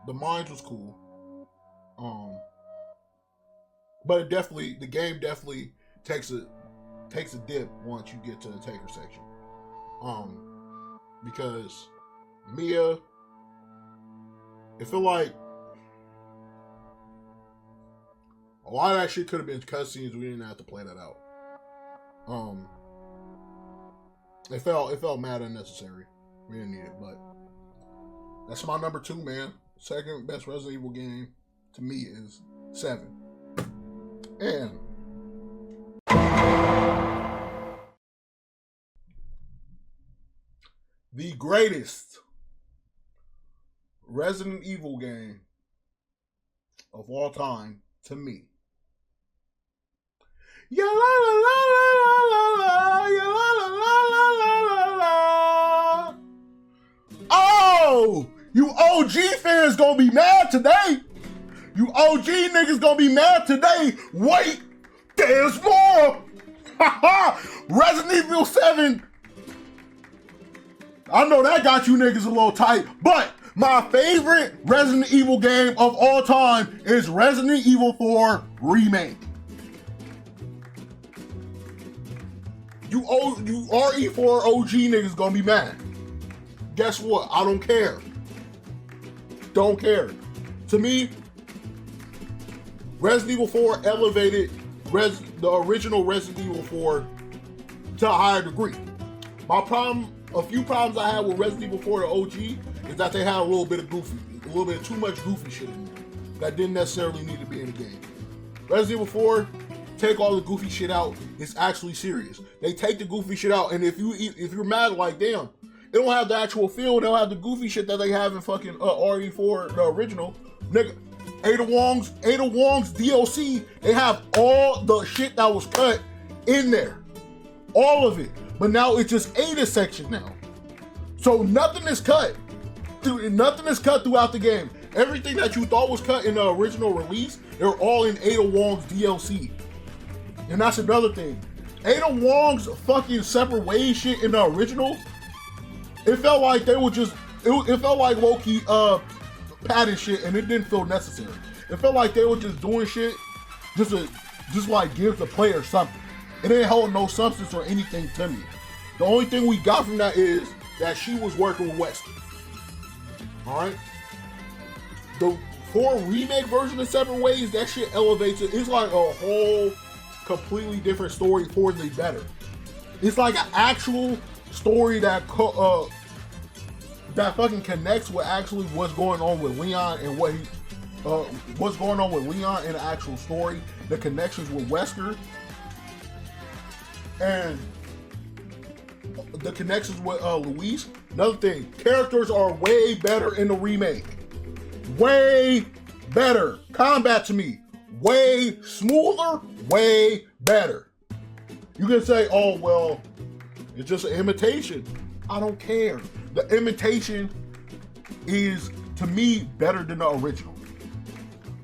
The mines was cool. But the game definitely takes a dip once you get to the Taker section. Because Mia, it feel like a lot of that shit could have been cutscenes. We didn't have to play that out. It felt mad unnecessary. We didn't need it, but that's my number 2, man. Second best Resident Evil game to me is 7. And the greatest Resident Evil game of all time to me. Ya la la la la la la, ya la la la la la la. Oh, you OG fans gonna be mad today. You OG niggas gonna be mad today. Wait, there's more. Resident Evil 7. I know that got you niggas a little tight, but my favorite Resident Evil game of all time is Resident Evil 4 Remake. You RE4 OG niggas gonna be mad. Guess what? I don't care. Don't care. To me, Resident Evil 4 elevated the original Resident Evil 4 to a higher degree. A few problems I had with Resident Evil 4 the OG is that they had a little bit of too much goofy shit in there that didn't necessarily need to be in the game. Resident Evil 4, take all the goofy shit out. It's actually serious. They take the goofy shit out, and if you're mad, like damn, they don't have the actual feel. They don't have the goofy shit that they have in fucking RE4 the original. Nigga, Ada Wong's DLC. They have all the shit that was cut in there, all of it. But now it's just Ada section now. So nothing is cut. Nothing is cut throughout the game. Everything that you thought was cut in the original release, they're all in Ada Wong's DLC. And that's another thing. Ada Wong's fucking separate ways shit in the original, it felt like they were just, it felt like low-key padding shit, and it didn't feel necessary. It felt like they were just doing shit just like give the player something. It didn't hold no substance or anything to me. The only thing we got from that is that she was working with Wesker. Alright? The 4 remake version of Separate Ways, that shit elevates it. It's like a whole completely different story for the better. It's like an actual story that fucking connects with actually what's going on with Leon and what's going on with Leon in the actual story, the connections with Wesker, and the connections with Luis. Another thing, characters are way better in the remake. Way better. Combat to me, way smoother, way better. You can say, oh, well, It's just an imitation. I don't care. The imitation is, to me, better than the original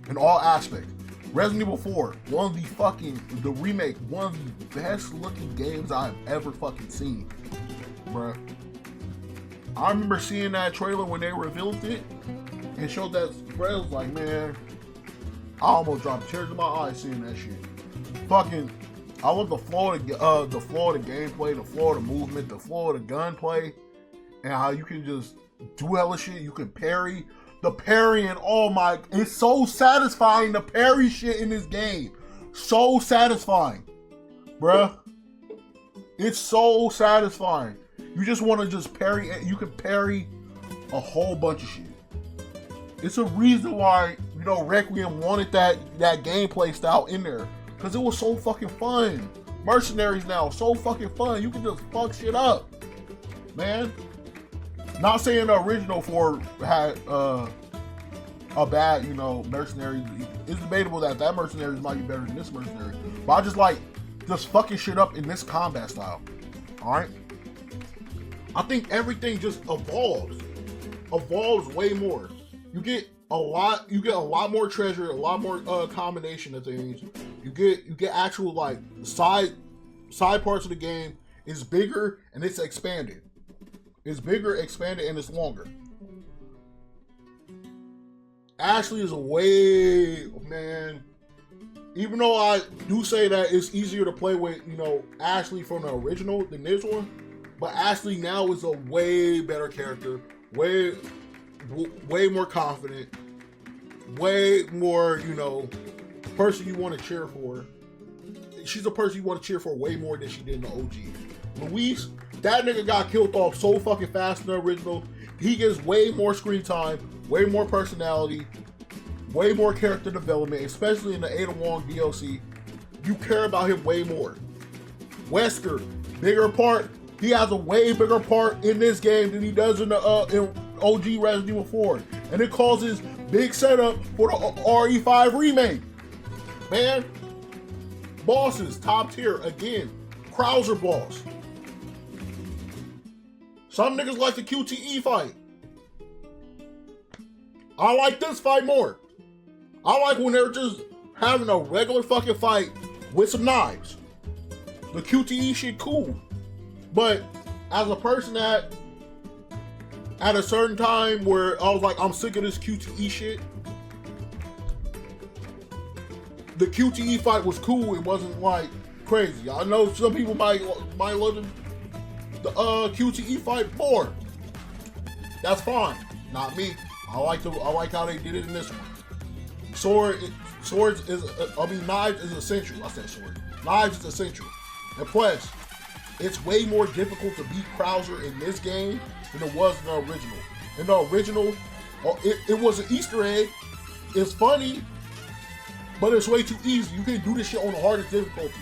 in all aspects. Resident Evil 4, the remake, one of the best looking games I've ever fucking seen, bruh. I remember seeing that trailer when they revealed it and showed that. Bruh, I was like, man, I almost dropped tears in my eyes seeing that shit. Fucking, I love the flow of the gameplay, the flow of the movement, the flow of the gunplay, and how you can just do hella shit. You can parry. The parrying, oh my, it's so satisfying, the parry shit in this game. So satisfying, bruh. It's so satisfying. You just want to just parry, you can parry a whole bunch of shit. It's a reason why, you know, Requiem wanted that gameplay style in there. Because it was so fucking fun. Mercenaries now, so fucking fun. You can just fuck shit up, man. Not saying the original 4 had a bad, you know, mercenary. It's debatable that mercenary might be better than this mercenary. But I just like just fucking shit up in this combat style. Alright? I think everything just evolves way more. You get a lot more treasure, a lot more combination of things. You get actual like side parts of the game. It's bigger and it's expanded. It's bigger, expanded, and it's longer. Ashley is man. Even though I do say that it's easier to play with, you know, Ashley from the original than this one, but Ashley now is a way better character, way more confident, way more, you know, person you want to cheer for. She's a person you want to cheer for way more than she did in the OG. Luis, that nigga got killed off so fucking fast in the original. He gets way more screen time, way more personality, way more character development, especially in the Ada Wong DLC. You care about him way more. Wesker, bigger part. He has a way bigger part in this game than he does in the in OG Resident Evil 4. And it causes big setup for the RE5 remake. Man, bosses, top tier, again. Krauser boss. Some niggas like the QTE fight. I like this fight more. I like when they're just having a regular fucking fight with some knives. The QTE shit cool. But as a person that at a certain time where I was like, I'm sick of this QTE shit. The QTE fight was cool. It wasn't like crazy. I know some people might love the QTE fight more. That's fine. Not me. I like how they did it in this one. Knives is essential. I said sword. Knives is essential. And plus, it's way more difficult to beat Krauser in this game than it was in the original. In the original, it was an Easter egg. It's funny, but it's way too easy. You can do this shit on the hardest difficulty.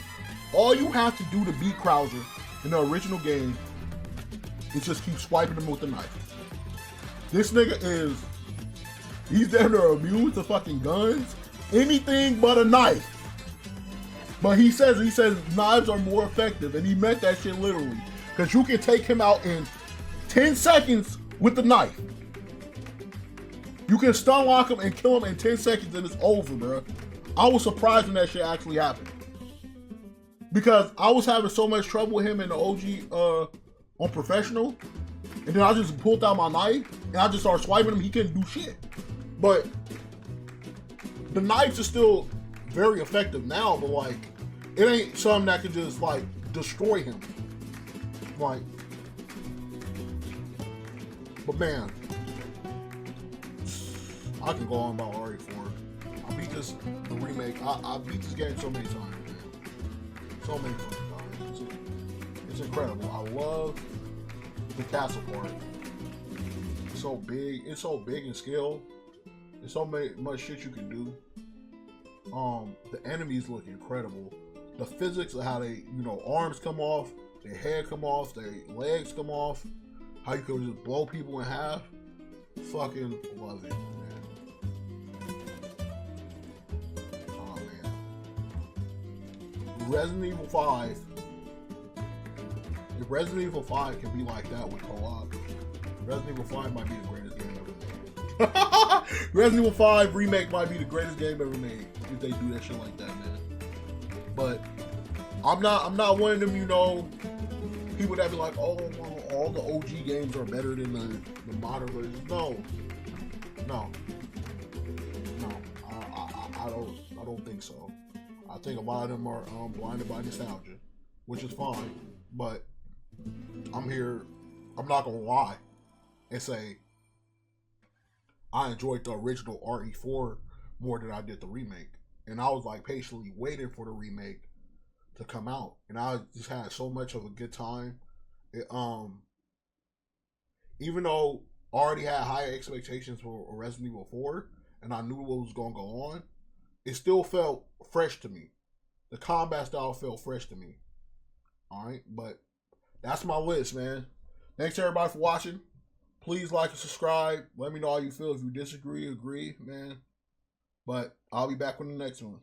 All you have to do to beat Krauser in the original game is just keep swiping him with the knife. This nigga he's damn near immune to fucking guns. Anything but a knife. But he says knives are more effective, and he meant that shit literally. Because you can take him out in 10 seconds with the knife. You can stun lock him and kill him in 10 seconds and it's over, bro. I was surprised when that shit actually happened. Because I was having so much trouble with him in the OG on professional. And then I just pulled out my knife and I just started swiping him. He couldn't do shit. But the knives are still very effective now, but like, it ain't something that could just like destroy him. Like, but man, I can go on about RE4. I beat the remake. I beat this game so many times, man. So many fucking times. It's incredible. I love the castle part. It's so big. It's so big in scale. There's so much shit you can do. The enemies look incredible. The physics of how they, you know, arms come off, their head come off, their legs come off, how you can just blow people in half. Fucking love it, man. Oh man. Resident Evil 5. if Resident Evil 5 can be like that with co-op, Resident Evil 5 might be the greatest game ever made. Resident Evil 5 remake might be the greatest game ever made if they do that shit like that, man. But I'm not one of them, people that be like, oh, well, all the OG games are better than the modern versions. No, I don't think so. I think a lot of them are blinded by nostalgia, which is fine. But I'm not gonna lie and say I enjoyed the original RE4 more than I did the remake, and I was like patiently waiting for the remake to come out, and I just had so much of a good time. Even though I already had higher expectations for Resident Evil 4, and I knew what was gonna go on, it still felt fresh to me. The combat style felt fresh to me. Alright, but that's my list, man. Thanks to everybody for watching. Please like and subscribe. Let me know how you feel. If you disagree, agree, man. But I'll be back with the next one.